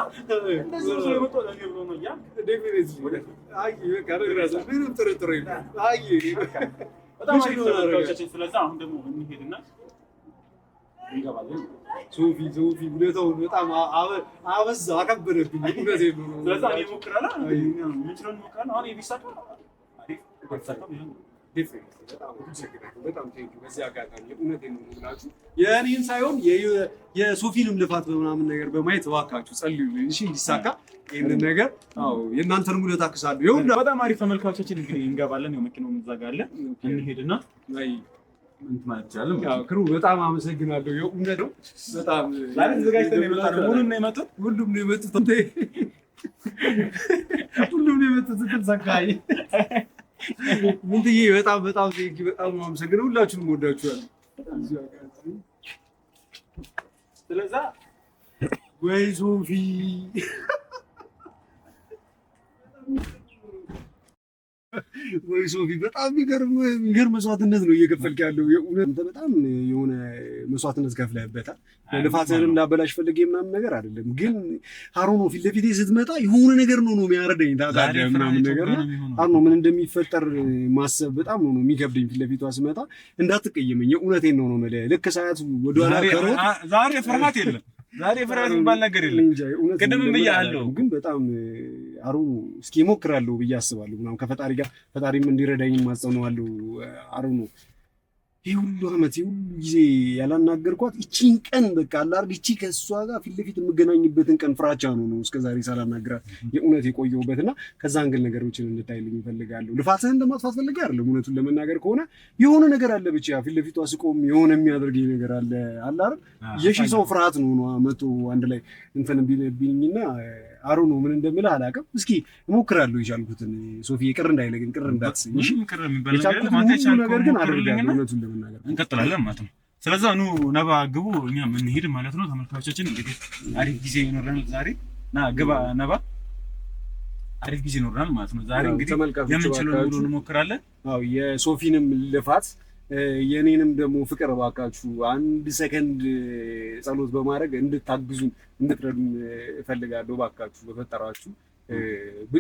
S2: እንደዛ ነው የመጣው ለኔ ብሎ ነው ያ ዴፊኒትሊ አይ ካረግራዛ ምንም ጥርጥር የለም። አይ በጣም አሪፍ። ስለዛ አሁን ደግሞ እንሄድና እንገባለን። ሶፊ ሁኔታው በጣም አበዛ አከበረብኝ። እውነቴን ነው። ስለዛ እኔ እሞክራለሁ። ምን ችለው እንሞክራለን። አሁን ይቢሳካ አሪፍ ወጣታም ይሁን በጣም ቴንኪው። በዚህ አጋጣሚ እውነቴን ነው የምላችሁ የእኔን ሳይሆን የሶፊንም ልፋት በምናምን ነገር በማየት እባካችሁ ጸልዩልኝ እሺ እንዲሳካ ይሄንን ነገር። አዎ የእናንተንም ውለታ አክሳለሁ። ይሁን በጣም አሪፍ ተመልካቾቻችን እንግዲህ እንገባለን። ያው መኪናው እንዛጋለን እንሄድና አይ ምን ማቻለም ያው ክሩ በጣም አመሰግናለሁ። የእውነት ነው በጣም ዛሬ ዘጋጅተን የመጣነው ሁሉም ነው የመጡት ተሳካይ ምንትዬ በጣም ቴንኪው። በጣም አመሰግናለሁ። ሁላችሁንም ወዳችኋለሁ። ስለዛ ወይ ሶፊ ወይ ሶፊ በጣም የሚገርም መስዋዕትነት ነው እየከፈልክ ያለው። የእውነት በጣም የሆነ መስዋዕትነት ከፍለህበታል። ልፋትህንም ላበላሽ ፈልጌ ምናምን ነገር አይደለም፣ ግን ሀሩኖ ፊት ለፊቴ ስትመጣ የሆነ ነገር ነው የሚያረደኝ ታውቃለህ ምናምን ነገር ነው። ሀሩኖ ምን እንደሚፈጠር ማሰብ በጣም ነው የሚከብደኝ። ፊት ለፊቷ ስመጣ እንዳትቀየመኝ የእውነቴን ነው የምልህ። ልክ ሰዓት ወደኋላ ከሮጥ ዛሬ ፍርሃት የለም። ዛሬ ፍርሃት የሚባል ነገር የለም። ቅድም ብያለሁ፣ ግን
S1: በጣም ሀሩኖ እስኪ እሞክራለሁ ብዬ አስባለሁ ምናምን ከፈጣሪ ጋር ፈጣሪም እንዲረዳኝ ማጸነዋለሁ። ሀሩኖ ይህ ሁሉ ዓመት ይህ ሁሉ ጊዜ ያላናገርኳት እቺን ቀን በቃ አላርድ እቺ ከእሷ ጋር ፊት ለፊት የምገናኝበትን ቀን ፍራቻ ነው እስከዛሬ ሳላናግራት የእውነት የቆየሁበትና ከዛ አንግል ነገሮችን እንድታይልኝ እፈልጋለሁ። ልፋትህን እንደማጥፋት ፈልጌ አይደለም። እውነቱን ለመናገር ከሆነ የሆነ ነገር አለ ብቻ ፊት ለፊቷ ስቆም የሆነ የሚያደርገኝ ነገር አለ አይደል? የሺህ ሰው ፍርሃት ነው መቶ አንድ ላይ እንትን ቢልኝና ሀሩኖ ምን እንደምልህ አላውቅም። እስኪ እሞክራለሁ የቻልኩትን። ሶፊ ቅር እንዳይለኝ ግን ቅር እንዳትሰኝ እሺ። ነገር ግን አደርጋለሁ እውነቱን ለመናገር
S2: እንቀጥላለን ማለት ነው። ስለዛ ኑ ነባ ግቡ፣ እኛም እንሄድ ማለት ነው። ተመልካቾቻችን እንግዲህ አሪፍ ጊዜ ይኖረናል ዛሬ። ና ግባ ነባ፣ አሪፍ ጊዜ ይኖረናል ማለት ነው ዛሬ። እንግዲህ የምንችለውን ሁሉ እንሞክራለን።
S1: አዎ የሶፊንም ልፋት የኔንም ደግሞ ፍቅር እባካችሁ አንድ ሰከንድ ጸሎት በማድረግ እንድታግዙን እንድትረዱን እፈልጋለሁ። እባካችሁ በፈጠራችሁ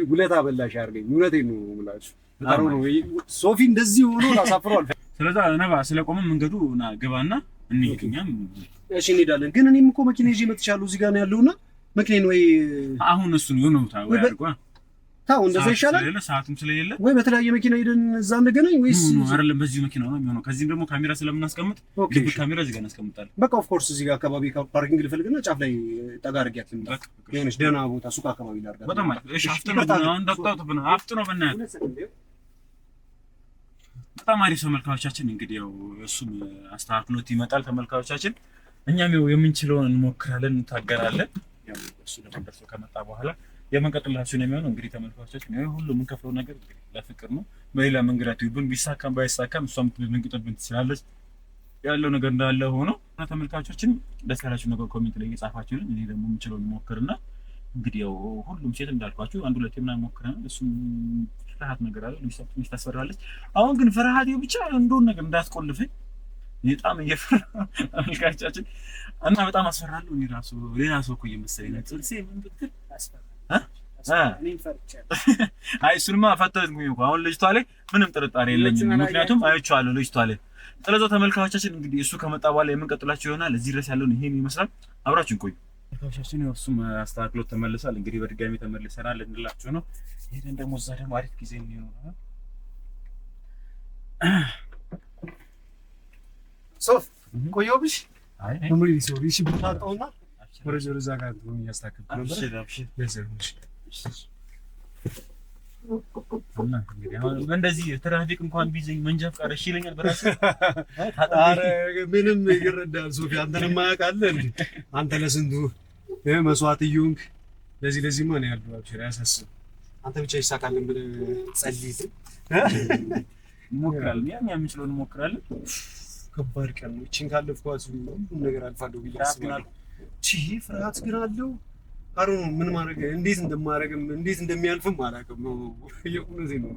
S1: ውለታ በላሽ አድርገኝ። እውነቴን ነው የምላችሁ። ሀሩኖ ሶፊ እንደዚህ ሆኖ ላሳፍረዋል።
S2: ስለዛ ነባ ስለቆመ መንገዱ ና ግባና እንሄድኛም።
S1: እሺ እንሄዳለን። ግን እኔም እኮ መኪና ይዤ መጥቻለሁ። እዚህ ጋር ነው ያለውና መኪናዬን ወይ
S2: አሁን እሱን ይሆነውታ ወይ አድርጓ
S1: ታው እንደዛ ይሻላል።
S2: ሰዓትም ስለሌለ
S1: ወይ በተለያየ መኪና ሄደን እዛ እንደገናኝ ወይስ
S2: አይደለም? በዚህ መኪና ነው የሚሆነው። ከዚህም ደግሞ ካሜራ ስለምናስቀምጥ ልብ ካሜራ እዚህ ጋር እናስቀምጣለን።
S1: በቃ ኦፍ ኮርስ እዚህ ጋር አካባቢ ፓርኪንግ ልፈልግና ጫፍ ላይ ጠጋ አድርጊያት ልምጣ። የሆነች ደህና ቦታ ሱቅ አካባቢ ላድርጋት።
S2: በጣም አሪፍ። እሺ አፍጥነው በእናትህ በጣም አሪፍ። ተመልካቾቻችን እንግዲህ ያው እሱም አስተካክሎት ይመጣል። ተመልካቾቻችን እኛም ያው የምንችለውን እንሞክራለን፣ እንታገራለን። ያው እሱ ለመንቀርሶ ከመጣ በኋላ የመንቀጥላችሁ ነው የሚሆነው። እንግዲህ ተመልካቾቻችን ያው ሁሉ የምንከፍለው ነገር ለፍቅር ነው። በሌላ መንገዳት ይሁን ቢሳካም ባይሳካም እሷም ልንቀጥብን ትችላለች። ያለው ነገር እንዳለ ሆኖ ተመልካቾቻችን ደስ ያላችሁ ነገር ኮሜንት ላይ እየጻፋችሁልን እኔ ደግሞ የምችለውን ሞክርና እንግዲህ ያው ሁሉም ሴት እንዳልኳችሁ አንድ ሁለቴ ምናምን ሞክረናል። እሱም ፍርሃት ነገር አለ ልጅ ትንሽ ታስፈራለች። አሁን ግን ፍርሃቴ ብቻ እንደውን ነገር እንዳትቆልፈኝ በጣም እየፈራ አልካቻችን እና በጣም አስፈራለሁ። እኔ ራሱ ሌላ ሰው እኮ እየመሰለኝ ነው። ጽልሴ ምን ብትል አይ እሱንማ ፈተንኩኝ እኮ አሁን ልጅቷ ላይ ምንም ጥርጣሬ የለኝም፣ ምክንያቱም አይቼዋለሁ ልጅቷ ላይ። ስለዚህ ተመልካቾቻችን እንግዲህ እሱ ከመጣ በኋላ የምንቀጥላቸው ይሆናል። እዚህ ድረስ ያለውን ይሄን ይመስላል። አብራችሁን ቆዩ። ተመልካቾቻችን ያው እሱም አስተካክሎ ተመልሷል። እንግዲህ በድጋሚ ተመልሰናል እንላችሁ ነው። ይሄን ደግሞ እዛ ደግሞ አሪፍ ጊዜ ነው።
S1: ሶፍ ቆየሁብሽ። አይ ኑሪ ሶሪ እሺ ብታጣውና ወረዘ ጋር ነው ያስተካክልኩ ነበር።
S2: እንደዚህ ትራፊክ እንኳን ቢዘኝ መንጃ ፈቃድ እሺ ይለኛል በራሴ።
S1: አረ ምንም ይረዳል ሶፊ፣ አንተንም ማያውቃለ እንዴ አንተ ለስንቱ መስዋዕት እየሆንክ ለዚህ ማን ያለው አብሽር ያሳስብ። አንተ ብቻ ይሳካልን ብለህ ጸልይ።
S2: እንሞክራለን፣ ያን የምንችለውን እንሞክራለን።
S1: ከባድ ቀን ነው። እቺን ካለፍኳት ሁሉም ነገር አልፋለሁ ብዬ አስባለሁ። ፍርሃት ግን አለው። አሮ ምን ማድረግ እንዴት እንደማደርግም እንዴት እንደሚያልፍም አላውቅም። የእውነቴን ነው።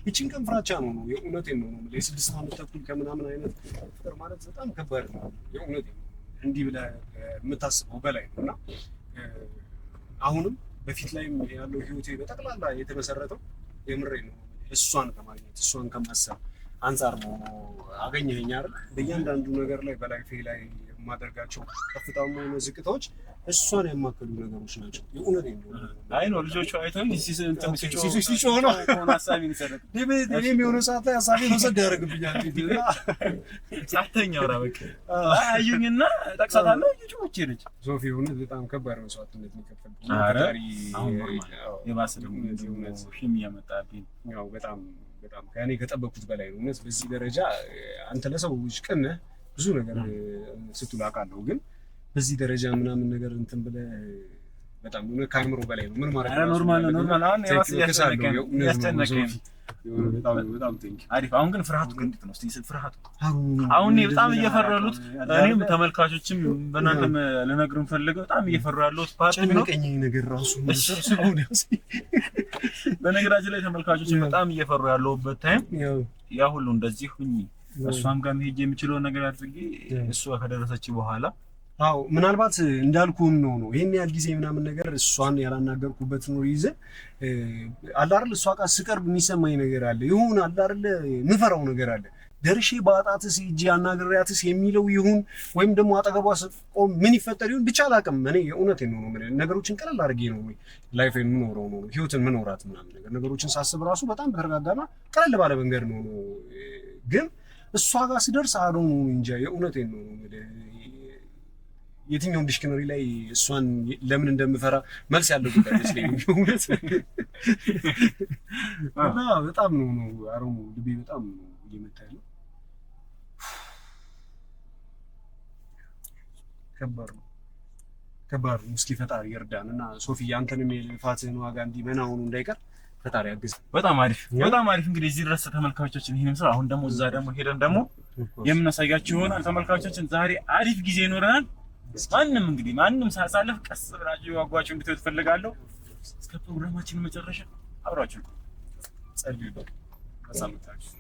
S1: እቺን ቀን ፍራቻ ነው የእውነቴን ነው። ለ6 ዓመት ተኩል ከምናምን አይነት ፍቅር ማለት በጣም ከባድ ነው። የእውነቴን ነው። እንዲህ ብለህ የምታስበው በላይ ነው እና አሁንም በፊት ላይም ያለው ህይወቴ በጠቅላላ የተመሰረተው የምሬን ነው እሷን ከማግኘት እሷን ከማሰብ አንጻር ነው። አገኘኸኝ አይደል? በእያንዳንዱ ነገር ላይ በላይፌ ላይ የማደርጋቸው ከፍታም ሆነ ዝቅታዎች እሷን ያማከሉ ነገሮች ናቸው። የእውነቴን ነው።
S2: አይ ነው ልጆቹ አይተውኝ
S1: ሲጮህ ነው ሀሳቤን ይሰረቅ። እኔም የሆነ ሰዓት ላይ ሀሳቤን ወሰድ ያደርግብኛል።
S2: ሳተኛ ወራ በቃ አዩኝና ጠቅሳታለሁ እየጮኸች ሄደች።
S1: ሶፊ እውነት በጣም ከባድ መስዋዕትነት ነው የከፈልኩት።
S2: ኧረ አሁን ኖርማል የባሰ ደግሞ ሽም እያመጣብኝ
S1: ያው በጣም ከእኔ ከጠበቅኩት በላይ ነው። እውነት በዚህ ደረጃ አንተ ለሰዎች ቅን ነህ፣ ብዙ ነገር ስትል አውቃለሁ። ግን በዚህ ደረጃ ምናምን ነገር እንትን ብለህ በጣም እውነት ከአእምሮ በላይ ነው። ምን ማለት ነው?
S2: ኖርማል አሁን የራስ ያስጨነቀኝ
S1: በጣም ቴንክ
S2: አሪፍ። አሁን ግን ፍርሃቱ ግን እንዴት ነው? እስቲ ፍርሃቱ አሁን በጣም እየፈሩ ያሉት እኔም ተመልካቾችም በእናንተም ልነግርም ፈልገው በጣም እየፈሩ ያሉት ፓርት ነው።
S1: ጨነቀኝ ነገር ራሱ
S2: በነገራችን ላይ ተመልካቾችም በጣም እየፈሩ ያለውበት ታይም ያ ሁሉ እንደዚህ ሁኚ እሷም ጋር መሄድ የምችለው ነገር አድርጌ እሷ ከደረሰች በኋላ
S1: አዎ ምናልባት እንዳልኩህም ነው ይሄን ያህል ጊዜ ምናምን ነገር እሷን ያላናገርኩበት ነው ይዘህ አለ አይደል? እሷ ጋር ስቀርብ የሚሰማኝ ነገር አለ፣ ይሁን አለ አይደል? ምፈራው ነገር አለ። ደርሼ ባጣትስ ሂጂ አናግሬያትስ የሚለው ይሁን ወይም ደግሞ አጠገቧ ቆም ምን ይፈጠር ይሁን ብቻ አላውቅም። እኔ የእውነቴን ነው ነገሮችን ቀለል አድርጌ ነው ላይፌን የምኖረው ነው ህይወትን የምኖራት ምናምን ነገር ነገሮችን ሳስብ ራሱ በጣም በተረጋጋና ቀለል ባለ መንገድ ነው። ግን እሷ ጋር ስደርስ አዶኑ እንጃ የእውነቴን ነው የትኛውም ዲክሽነሪ ላይ እሷን ለምን እንደምፈራ መልስ ያለው ጉዳይ አይመስለኝም። እውነት እና በጣም ነው አሮሙ ልቤ በጣም ነው እየመታ ያለው። ከባድ ነው። እስኪ ፈጣሪ ይርዳን እና ሶፊ አንተንም የልፋትህን ዋጋ እንዲመና ሆኖ እንዳይቀር ፈጣሪ ያግዝ።
S2: በጣም አሪፍ እንግዲህ እዚህ ድረስ ተመልካቾቻችን ይሄን ስራ አሁን ደግሞ እዛ ደግሞ ሄደን ደግሞ የምናሳያችሁ ይሆናል። ተመልካቾቻችን ዛሬ አሪፍ ጊዜ ይኖረናል። ማንም ሳሳለፍ ቀስ ብላችሁ ዋጓችሁ እንድትወት ፈልጋለሁ። እስከ ፕሮግራማችን መጨረሻ አብራችሁ ጸልዩ። በሳምንታችሁ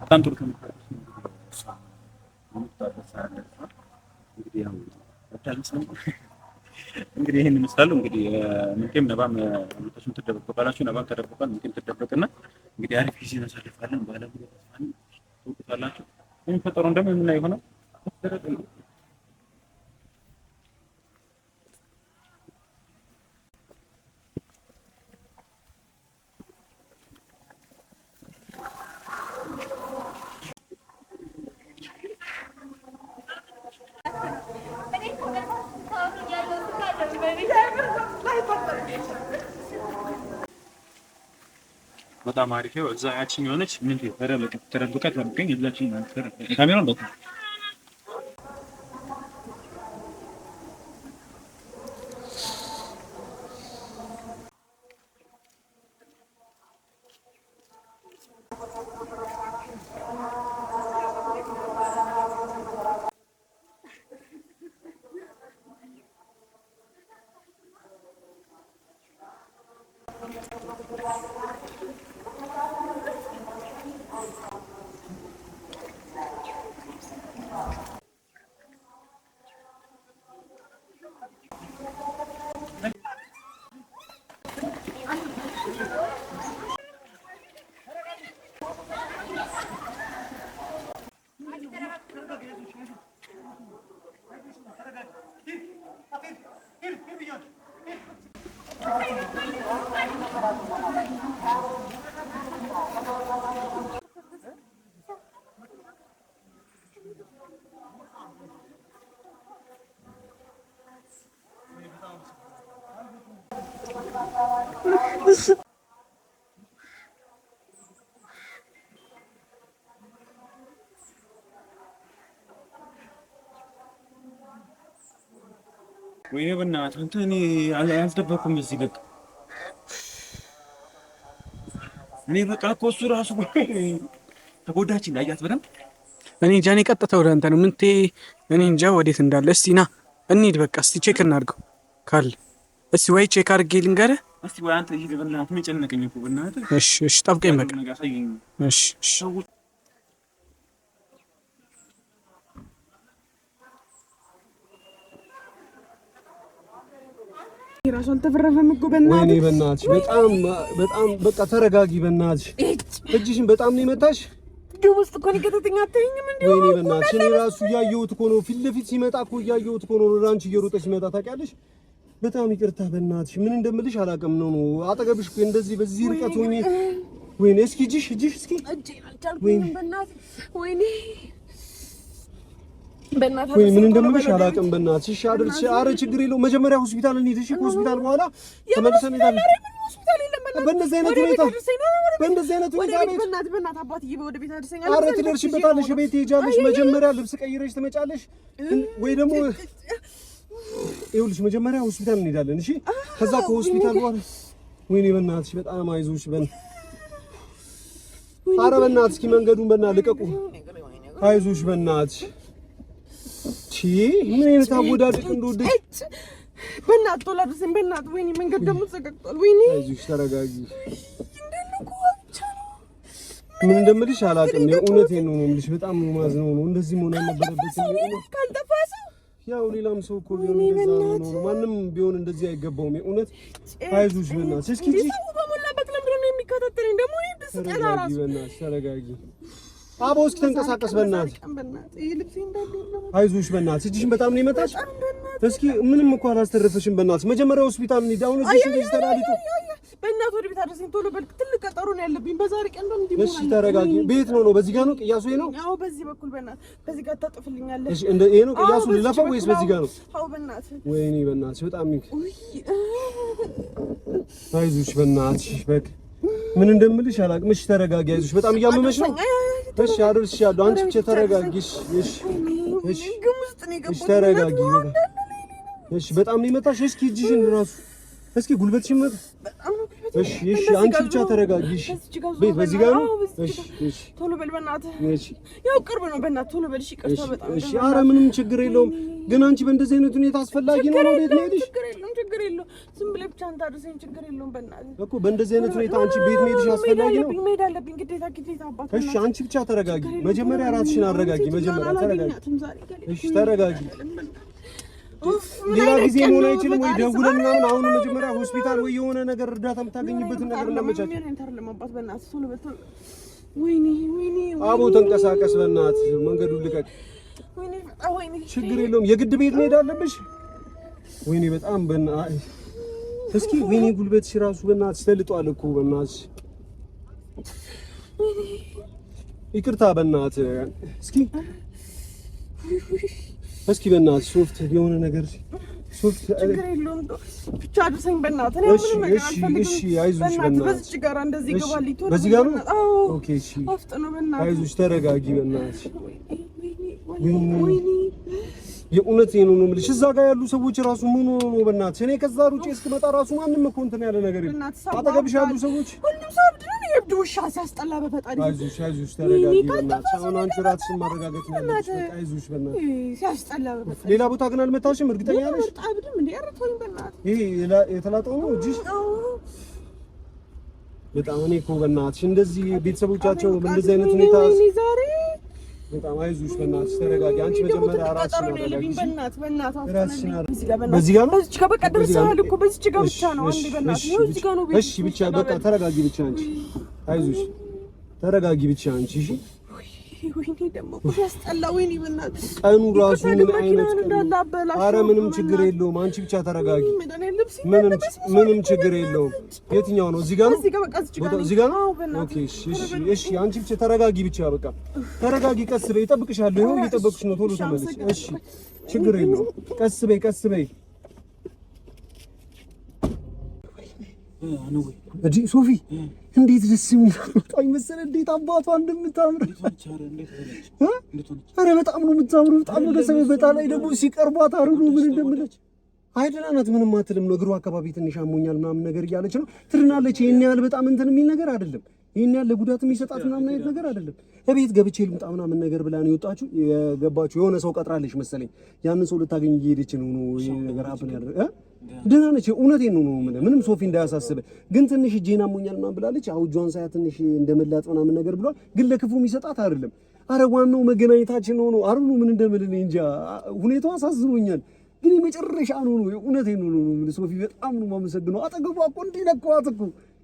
S2: ታንቱር እንግዲህ ይሄን ይመስላል። እንግዲህ ምንቴም ነባም አመጣችሁን ተደብቀባላችሁ። ነባም ተደብቀባል፣ ምንቴም ተደብቀና እንግዲህ አሪፍ ጊዜ እናሳልፋለን። ባለሙ ተስፋኒ ተውቁታላችሁ። የሚፈጠረው ደግሞ ምን ላይ ሆነ በጣም አሪፍ ነው። እዛ ያቺን የሆነች ምን ተደብቃ ተደብቀኝ እዛችን ካሜራውን በቃ ወይኔ በእናትህ አንተ እኔ አልጠበኩም እዚህ በቃ እኔ በቃ እኮ እሱ ራሱ ተጎዳች እንዳያት በደምብ
S3: እኔ እንጃ። እኔ ቀጥታ ወደ አንተ ነው ምንቴ እኔ እንጃ ወዴት እንዳለ። እስቲ ና እንሂድ በቃ እስቲ ቼክ እናድርገው ካለ እስቲ ወይ ቼክ አድርጌ ልንገርህ
S2: እስቲ ወይ አንተ ሂድ በእናትህ ምን ጨነቀኝ እኮ በእናትህ
S3: እሺ ጠብቀኝ በቃ እሺ
S4: ራሱ አልተፈረፈም እኮ በእናትህ
S1: ወይኔ በእናትሽ በጣም በቃ ተረጋጊ በእናትሽ እጅሽን በጣም ነው የመታሽ
S4: ደም ውስጥ እኮ ንገተኛ አትይኝም እንዴ
S1: ወይኔ በእናትሽ እኔ ራሱ እያየሁት እኮ ነው ፊት ለፊት ሲመጣ እኮ እያየሁት እኮ ነው ራንቺ እየሮጠ ሲመጣ ታውቂያለሽ በጣም ይቅርታ በእናትሽ ምን እንደምልሽ አላውቅም ነው አጠገብሽ እኮ እንደዚህ በዚህ ርቀት ሆኜ ወይኔ እስኪ እጅሽ እስኪ
S4: ወይኔ በእናትህ ወይኔ
S1: ወይ ምን እንደምልሽ አላውቅም በእናትሽ እሺ አድርሽ አረ ችግር የለውም መጀመሪያ ሆስፒታል እንሂድ እሺ ሆስፒታል በኋላ ተመልሰን እንሄዳለን በእንደዚህ አይነት ሁኔታ
S4: በእናትህ አባትዬ ወደ ቤት አድርሰኝ
S1: አረ ትደርሽበታለሽ ቤት ትሄጃለሽ መጀመሪያ ልብስ ቀይረሽ ትመጫለሽ ወይ ደግሞ ይኸውልሽ መጀመሪያ ሆስፒታል እንሄዳለን እሺ ከዛ ከሆስፒታል በኋላ ወይኔ በእናትሽ በጣም አይዞሽ አረ በእናትሽ እስኪ መንገዱን በእናትህ ልቀቁ አይዞሽ በእናትሽ ምን አይነት አወዳደቅ እንደወደድሽ
S4: በእናትህ ቶሎ አድርሰኝ በእናትህ ወይኔ መንገድ ደግሞ ተዘግቷል ወይኔ
S1: አይዞሽ ተረጋጊ ምን እንደምልሽ አላውቅም የእውነቴን ነው የምልሽ በጣም ነው ማዝነው ነው እንደዚህ መሆን አልነበረበትም
S4: ካልጠፋስ
S1: ያው ሌላም ሰው እኮ ቢሆን እንደዛ ነው ማንም ቢሆን እንደዚህ አይገባውም የእውነት አይዞሽ በእናትሽ እስኪ
S4: በሞላበት ለምንድን ነው የሚከታተለኝ ደግሞ እኔ ብስጠላ ራሱ
S1: ተረጋጊ አቦ እስኪ ተንቀሳቀስ በእናትህ አይዞሽ በእናትህ እጅሽን በጣም ነው የመታሽ እስኪ ምንም እኮ አላስተረፈሽም በእናትህ መጀመሪያ ሆስፒታል እንሂድ አሁን እጅሽ ተላልቶ
S4: በእናትህ ወደ ቤት አድርሰኝ ቶሎ በል ትልቅ ቀጠሮ ነው ያለብኝ በዛሬ ቀን ነው እንዴ
S1: እሺ ተረጋጊ ቤት ነው በዚህ ጋር ነው ቅያሱ ይሄ ነው
S4: አዎ በዚህ በኩል በእናትህ በዚህ ጋር ታጥፍልኛለህ
S1: እሺ እንደ ይሄ ነው ቅያሱ ልለፈው ወይስ በዚህ ጋር ነው
S4: አዎ በእናትህ
S1: ወይኔ በእናትሽ በጣም አይዞሽ በእናትሽ በቃ ምን እንደምልሽ አላውቅም እሺ ተረጋጊ አይዞሽ በጣም እያመመሽ ነው እሺ አድርሻለሁ አንቺ ብቻ ተረጋጊ እሺ ተረጋጊ እሺ በጣም ነው የመታሽ እስኪ እጅሽን ራሱ እስኪ ጉልበትሽን መታ እሺ አንቺ ብቻ ተረጋጊ እሺ ቤት በዚህ ጋር ነው እሺ
S4: ቶሎ በል በእናትህ እሺ ያው ቅርብ ነው በእናትህ ቶሎ በል እሺ ይቅርታ በጣም
S1: እሺ ኧረ ምንም ችግር የለውም ግን አንቺ በእንደዚህ አይነት ሁኔታ አስፈላጊ ነው ቤት መሄድሽ
S4: ችግር የለውም ዝም ብለህ ብቻ አንተ አድርሰኝ ችግር የለውም በእናትህ
S1: እኮ በእንደዚህ አይነት ሁኔታ አንቺ ቤት መሄድሽ አስፈላጊ ነው
S4: መሄድ አለብኝ ግዴታ አባት
S1: እሺ አንቺ ብቻ ተረጋጊ መጀመሪያ ራስሽን አረጋጊ መጀመሪያ ተረጋጊ እሺ ተረጋጊ ሌላ ጊዜ መሆን አይችልም ወይ ደውለን ምናምን አሁን መጀመሪያ ሆስፒታል ወይ የሆነ ነገር እርዳታ የምታገኝበትን ነገር እናመቻች
S4: ወይኔ
S1: አቦ ተንቀሳቀስ በእናትህ መንገዱን ልቀቅ ችግር የለውም የግድ ቤት መሄድ አለብሽ ወይኔ በጣም በእናትህ እስኪ ወይኔ ጉልበትሽ ራሱ በእናትሽ ተልጧል እኮ በእናትሽ ይቅርታ በእናትህ እስኪ በእናትህ ሶፍት የሆነ ነገር ሶፍት
S4: ችግር የለውም ብቻ አድርሰኝ በእናትህ እኔ ምንም ነገር አልፈልግም
S1: እሺ አይዞሽ በእናትህ
S4: በዚህ ጋር እንደዚህ ገባልኝ ቶሎ
S1: በዚህ ጋር ነው ኦኬ እሺ
S4: አፍጥነው በእናትህ
S1: አይዞሽ ተረጋጊ በእናትህ የእውነቴን ነው የምልሽ እዛ ጋር ያሉ ሰዎች ራሱ ምን ሆኖ በእናትሽ እኔ ከዛ ሩጬ እስክመጣ ራሱ ማንም እኮ እንትን ያለ ነገር የለም አጠገብሽ ያሉ ሰዎች
S4: ሁሉም ሰው አብድ ነው የብድ ውሻ ሲያስጠላ በፈጣሪ
S1: አይዞሽ ተረጋጊ በእናትሽ አሁን አንቺ ራስሽን ማረጋገጥ ነው ያለብሽ በቃ አይዞሽ በእናትሽ
S4: ሲያስጠላ በፈጣሪ
S1: ሌላ ቦታ ግን አልመታሽም እርግጠኛ ነሽ
S4: አብድም እንዴ አረፈኝ በእናትሽ
S1: ይሄ የተላጠው ነው እጅሽ በጣም እኔ እኮ በእናትሽ እንደዚህ ቤተሰቦቻቸው በእንደዚህ አይነት ሁኔታ
S4: ዛሬ
S1: በጣም አይዞሽ በእናትሽ ተረጋጊ አንቺ መጀመሪያ ራስሽን አረጋጊ
S4: በዚህ ጋር ነው በዚህ ጋር በቃ ደርሰሃል እኮ በዚህ ጋር ብቻ ነው አንዴ በእናትህ ነው እዚህ ጋር ነው
S1: እሺ ብቻ በቃ ተረጋጊ ብቻ አንቺ አይዞሽ ተረጋጊ ብቻ አንቺ እሺ
S4: ወይኔ ደግሞ ያስጠላ ወይኔ በእናትህ
S1: ቀኑ ራሱ ምን አይነት ኧረ ምንም ችግር የለውም አንቺ ብቻ ተረጋጊ ምንም ችግር የለውም የትኛው ነው እዚህ ጋር ነው እዚህ ጋር ነው ኦኬ እሺ አንቺ ብቻ ተረጋጊ ብቻ በቃ ተረጋጊ ቀስ በይ እጠብቅሻለሁ ይኸው እየጠበቅሽ ነው ቶሎ ተመለሽ እሺ ችግር የለውም ቀስ በይ እጂ ሶፊ እንዴት ደስ የሚል በጣም መሰለህ እንዴት አባቷ እንደምታምር ኧረ በጣም ነው የምታምረው በጣም ነው ደስ የሚል በጣም ላይ ደግሞ ሲቀርቧት አሩኑ ምን እንደምለች አይደናናት ምንም አትልም ነው። እግሩ አካባቢ ትንሽ አሞኛል ምናምን ነገር እያለች ነው። ትድናለች። ይሄን ያህል በጣም እንትን የሚል ነገር አይደለም። ይሄን ያህል ለጉዳት የሚሰጣት ምናምን አይነት ነገር አይደለም። እቤት ገብቼ ልምጣ ምናምን ነገር ብላ ነው የወጣችሁ የገባችሁ። የሆነ ሰው ቀጥራለች መሰለኝ። ያንን ሰው ልታገኝ እየሄደች ነው ይሄ ነገር አብን ያደረገ ደህና ነች። እውነቴን ነው ምንም ሶፊ እንዳያሳስብ። ግን ትንሽ እጄን አሞኛል ምናምን ብላለች። አው እጇን ሳያ ትንሽ እንደመላጥ ምናምን ነገር ብሏል። ግን ለክፉ የሚሰጣት አይደለም። አረ ዋናው መገናኘታችን ነው። አርኑ ምን እንደምልህ እንጃ። ሁኔታው አሳዝኖኛል። ግን የመጨረሻ ነው። የእውነቴን ነው ሶፊ በጣም ነው የማመሰግነው። አጠገቧ እኮ እንዲህ ነካዋት እኮ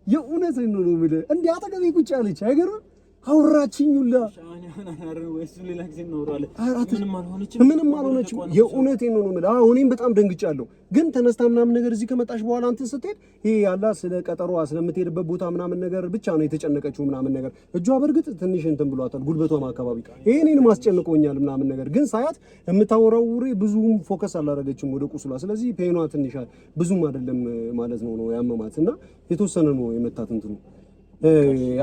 S1: የእውነቴን ነው የምልህ። እንዲህ አጠገቤ ቁጭ አለች። አይገርም አውራችኝ ሁላ ምንም አልሆነችም። የእውነቴን ነው የምልህ። አዎ እኔም በጣም ደንግጫለሁ። ግን ተነስታ ምናምን ነገር እዚህ ከመጣሽ በኋላ አንተን ስትሄድ ይሄ ያላ ስለ ቀጠሮዋ ስለምትሄድበት ቦታ ምናምን ነገር ብቻ ነው የተጨነቀችው ምናምን ነገር። እጇ በእርግጥ ትንሽ እንትን ብሏታል ጉልበቷም አካባቢ። ይሄ እኔንም አስጨንቆኛል ምናምን ነገር። ግን ሳያት የምታወራው ወሬ ብዙም ፎከስ አላደረገችም ወደ ቁስሏ። ስለዚህ ፔኗ ትንሽ ብዙም አይደለም ማለት ነው ያመማት እና የተወሰነ ነው የመታት እንትኑ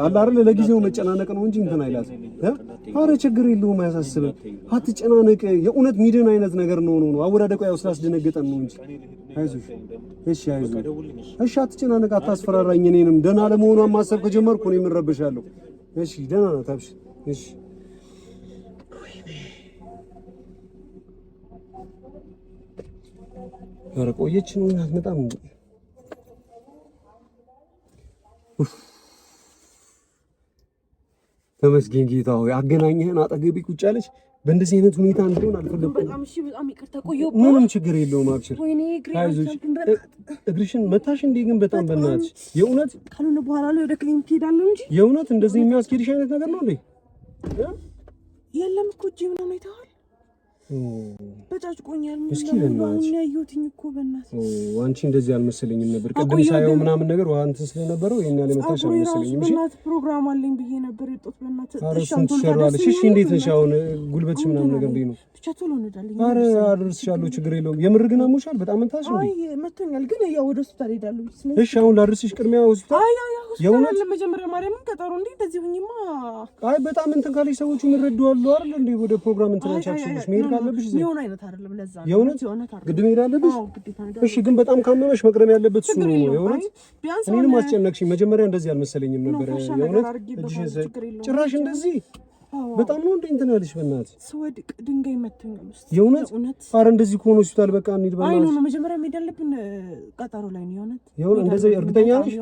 S1: አለ አይደል። ለጊዜው መጨናነቅ ነው እንጂ እንትን አይላት። አረ ችግር የለውም አያሳስብም። አትጨናነቅ። የእውነት ሚድን አይነት ነገር ነው አወዳደቋ ያው ስላስደነገጠን ነው እንጂ አይዞሽ። እሺ አይዞሽ። እሺ አትጨናነቅ፣ አታስፈራራኝ። እኔንም ደህና ለመሆኗን ማሰብ ከጀመርኩ እኔ ምን ረብሻለሁ። እሺ ደህና ናት። አብሽ እሺ አረ ቆየች ነው አትመጣም እንዴ? ተመስገን ጌታ ሆይ አገናኘህን። አጠገቤ ቁጭ አለች። በእንደዚህ አይነት ሁኔታ እንደሆነ አልፈለኩም።
S4: በጣም እሺ፣ በጣም ይቅርታ ቆየሁ።
S1: ምንም ችግር የለውም አብሽር።
S4: ወይኔ
S1: እግርሽን መታሽ እንዴ? ግን በጣም በእናትሽ የእውነት
S4: ካልሆነ በኋላ ላይ ወደ ክሊኒክ ትሄዳለህ እንጂ
S1: የእውነት እንደዚህ የሚያስኬድሽ አይነት ነገር ነው እንዴ?
S4: የለም እኮ እጄ ምናምን አይተኸዋል። በጫጭቆኛል
S1: እስኪ ለማንኛውም
S4: ያየሁትኝ እኮ በእናትህ
S1: አንቺ እንደዚህ አልመሰለኝም ነበር። ቅድም ሳየው ምናምን ነገር አንተ ስለነበረው ይሄን ያለ መታሽ አልመሰለኝም። እሺ
S4: በእናትህ ፕሮግራም አለኝ ብዬ ነበር የወጣሁት። በእናትህ
S1: እሺ ትሸራለሽ። እሺ እንዴት ነሽ አሁን? ጉልበትሽ ምናምን ነገር እንዴት ነው?
S4: ብቻ ቶሎ እንሄዳለን።
S1: ኧረ አድርስሻለሁ፣ ችግር የለውም። የምር ግን አሞሻል? በጣም እንታሽ ነው?
S4: አይ መቶኛል፣ ግን ያው ወደ ሆስፒታል ሄዳለሁ።
S1: እሺ አሁን ላድርስሽ ቅድሚያ ሆስፒታል?
S4: አይ ሆስፒታል ለመጀመሪያ ማርያምን ቀጠሮ እንዴ እንደዚህ ሁኝማ። አይ
S1: በጣም እንትን ካለሽ ሰዎቹ ይረዱ አሉ አይደል እንዴ? ወደ ፕሮግራም እንትናቻችሁሽ መሄድ ካለብሽ
S4: የሆነ አይነት አይደለም ለዛ ነው
S1: የሆነ ግድ መሄድ አለብሽ። እሺ ግን በጣም ካመመሽ መቅረም ያለበት እሱ ነው። የሆነ እኔንም አስጨነቅሽኝ። መጀመሪያ እንደዚህ አልመሰለኝም ነበር። የሆነ እጅሽን ጭራሽ እንደዚህ በጣም ነው እንዴ እንትን ያለሽ? በእናትህ
S4: ስወድቅ ድንጋይ መተኛል ውስጥ
S1: የእውነት ኧረ እንደዚህ ከሆነ ሆስፒታል በቃ እንሂድ።
S4: አይ ነው መጀመሪያ መሄድ ያለብን ቀጠሮ ላይ ነው።
S1: የሆነ እንደዚህ እርግጠኛ ነሽ?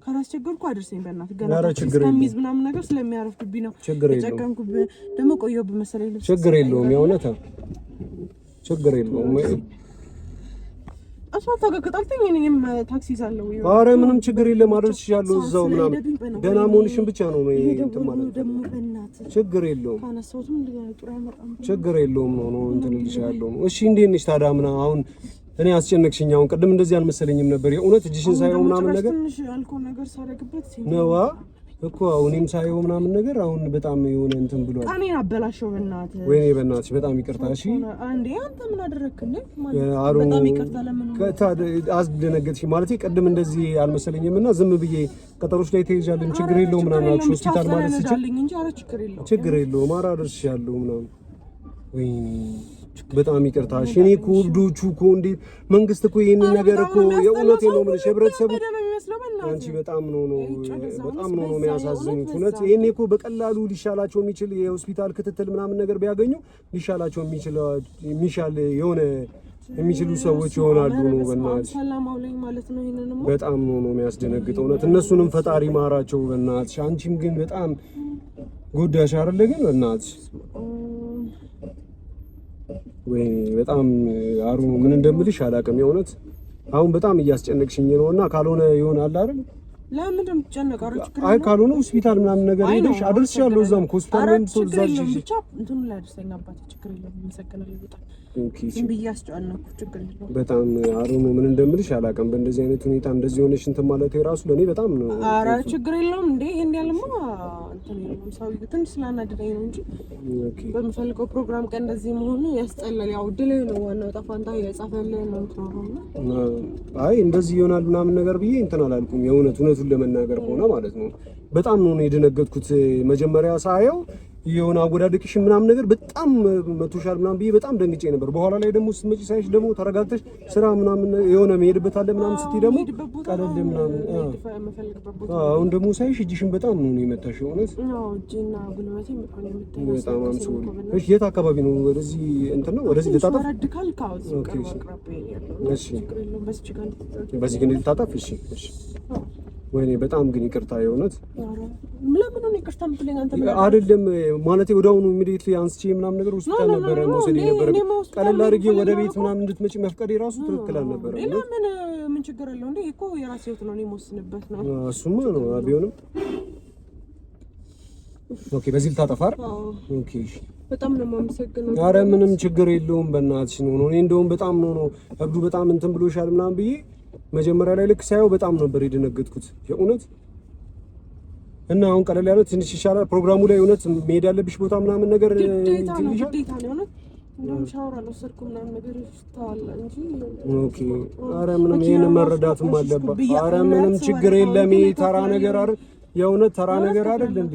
S4: ካላስቸገርኩ አድርሰኝ በእናትህ። ገና እስከሚይዝ ምናምን ነገር ስለሚያረፍድብኝ ነው የጨከንኩብህ። ደግሞ ቆየሁብህ መሰለኝ።
S1: ችግር የለውም የእውነት ችግር የለውም።
S4: አስፋልት አጋግጣልተኝ እኔም ታክሲ ይዛለሁ።
S1: ኧረ ምንም ችግር የለም አደርስሻለሁ እዛው ምናምን። ደህና መሆንሽን ብቻ ነው እንትን ማለት ነው። ችግር የለውም ችግር የለውም ነው እንትን እልሻለሁ ነው። እሺ እንዴት ነሽ ታዲያ? ምናምን አሁን እኔ አስጨነቅሽኝ። አሁን ቅድም እንደዚህ አልመሰለኝም ነበር የእውነት እጅሽን ሳይሆን ምናምን ነገር
S4: ትንሽ አልኮል ነገር ሳደርግበት
S1: ነዋ እኮ እኔም ሳይሆን ምናምን ነገር አሁን በጣም የሆነ እንትን ብሏል።
S4: እኔን አበላሸው በእናትህ።
S1: ወይኔ በእናትሽ በጣም ይቅርታ። እሺ
S4: አንዴ አንተ ምን አደረክልኝ? በጣም ይቅርታ። ለምን
S1: አስደነገጥሽ? ማለት ቅድም እንደዚህ አልመሰለኝም እና ዝም ብዬ ቀጠሮች ላይ ተይዣለሁ ችግር የለውም ምናምን አልኩሽ። ሆስፒታል ማለት ሲችል ችግር የለውም ኧረ አደርስሻለሁ ምናምን። ወይኔ በጣም ይቅርታ። እሺ እኔ እኮ እብዶቹ እኮ እንዴት መንግስት እኮ ይሄንን ነገር እኮ የእውነቴን ነው የምልሽ ህብረተሰቡ አንቺ በጣም ነው የሚያሳዝኑት። እውነት ይሄኔ እኮ በቀላሉ ሊሻላቸው የሚችል የሆስፒታል ክትትል ምናምን ነገር ቢያገኙ ሊሻላቸው የሚሻል የሆነ የሚችሉ ሰዎች ይሆናሉ ነው። በእናትሽ በጣም ነው የሚያስደነግጠው እውነት። እነሱንም ፈጣሪ ማራቸው በእናትሽ። አንቺም ግን በጣም ጎዳሽ አይደለ? ግን በእናትሽ ወይ በጣም አሩ ምን እንደምልሽ አላውቅም የእውነት አሁን በጣም እያስጨነቅሽኝ ነውና ካልሆነ ይሆናል አይደል?
S4: ለምን እንደምትጨነቀው
S1: አይ ካልሆነ ሆስፒታል ምናምን ነገር ሄደሽ አድርስሻለሁ። እዛም ሆስፒታል ላይ ተወዛጅ
S4: ብቻ እንትኑ ላይ አድርሰኝ አባቴ። ችግር የለም መሰከናል ይወጣል። ዝም ብዬ አስጨነቅኩ። ችግር የለም
S1: በጣም አሩ ምን እንደምልሽ አላውቅም። በእንደዚህ አይነት ሁኔታ እንደዚህ ሆነሽ እንትን ማለት የራሱ ለኔ በጣም ነው።
S4: ኧረ ችግር የለውም እንዴ ይሄን ያለማ እንትን የለውም። ሰው ትንሽ ስላናደደኝ ነው እንጂ በምፈልገው ፕሮግራም ቀን እንደዚህ መሆኑ ያስጠላል። ያው ድል ነው ዋናው ጠፋንታ የጻፈልህ ነው ነው።
S1: አይ እንደዚህ ይሆናል ምናምን ነገር ብዬ እንትን አላልኩም። የእውነቱን ለመናገር ከሆነ ማለት ነው በጣም ነው የደነገጥኩት። መጀመሪያ ሳየው የሆነ አወዳደቅሽ ምናምን ነገር በጣም መቶሻል ምናምን ብዬ በጣም ደንግጬ ነበር። በኋላ ላይ ደግሞ ስትመጪ ሳይሽ ደግሞ ተረጋግተሽ ስራ ምናምን የሆነ መሄድበት አለ ምናምን ስትይ ደግሞ ቀለል ምናምን አሁን ደግሞ ሳይሽ እጅሽን በጣም ነው የመታሽ። እውነት
S4: እጅና ጉልበቴ
S1: በጣም አንሶል። እሺ የት አካባቢ ነው? ወደዚህ እንትን ነው ወደዚህ ልታጠፍ? በዚህ ግን ልታጠፍ? እሺ እሺ። ወይኔ በጣም ግን ይቅርታ የእውነት
S4: ለምን ነው ይቅርታ የምትለኝ አንተ?
S1: አይደለም ማለቴ ወዲያውኑ ኢሚዲየትሊ አንስቼ ምናምን ነገር ሆስፒታል ነበር መውሰድ የነበረ። ቀለል አድርጌ ወደ ቤት ምናምን እንድትመጪ መፍቀዴ ራሱ ትክክል አልነበረ።
S4: ምን ችግር አለው እንዴ? እኮ የራሴ ህይወት ነው፣ እኔ የምወስንበት ነው።
S1: እሱማ ነው ቢሆንም። ኦኬ በዚህ ልታጠፋር? ኦኬ
S4: በጣም ነው የማመሰግነው።
S1: ኧረ ምንም ችግር የለውም በእናትሽ ነው። እኔ እንደውም በጣም ነው እብዱ በጣም እንትን ብሎሻል ምናምን ብዬ መጀመሪያ ላይ ልክ ሳየው በጣም ነበር የደነገጥኩት የእውነት። እና አሁን ቀለል ያለው ትንሽ ይሻላል። ፕሮግራሙ ላይ እውነት መሄድ ያለብሽ ቦታ ምናምን ነገር
S4: ግዴታ ነው እውነት። እንደውም ሻወር አልወሰድኩም ምናምን ነገር ይስተዋል እንጂ
S1: ኦኬ። ኧረ ምንም ይሄን መረዳትም አለባት። ኧረ ምንም ችግር የለም። ተራ ነገር አይደል የእውነት ተራ ነገር አይደል እንዴ?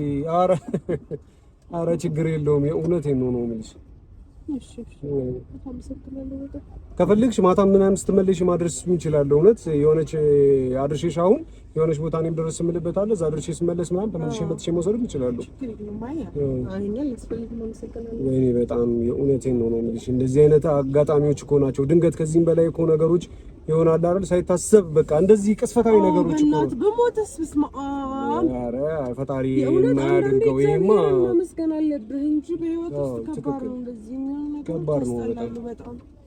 S1: ኧረ ችግር የለውም የእውነቴን ነው የምልሽ።
S4: እሺ
S1: ከፈልግሽ ማታ ምናምን ስትመለሽ ማድረስ እንችላለን። እውነት የሆነች አድርሼሽ አሁን የሆነች ቦታ እኔም ድረስ ስምልበት አለ እዛ አድርሼ ስመለስ ምናምን ተመልሼ መጥቼ መውሰድ እንችላለን። ወይኔ በጣም የእውነቴን ነው የምልሽ። እንደዚህ አይነት አጋጣሚዎች እኮ ናቸው። ድንገት ከዚህም በላይ እኮ ነገሮች ይሆናል አይደል? ሳይታሰብ በቃ እንደዚህ ቅስፈታዊ ነገሮች እኮ ነው።
S4: በሞተስ በስመ አብ።
S1: ኧረ ፈጣሪ የማያደርገው ይሄማ
S4: መስገን አለብህ እንጂ በህይወት ውስጥ ከባድ ነው። እንደዚህ የሚሆን ነገር ከባድ ነው በጣም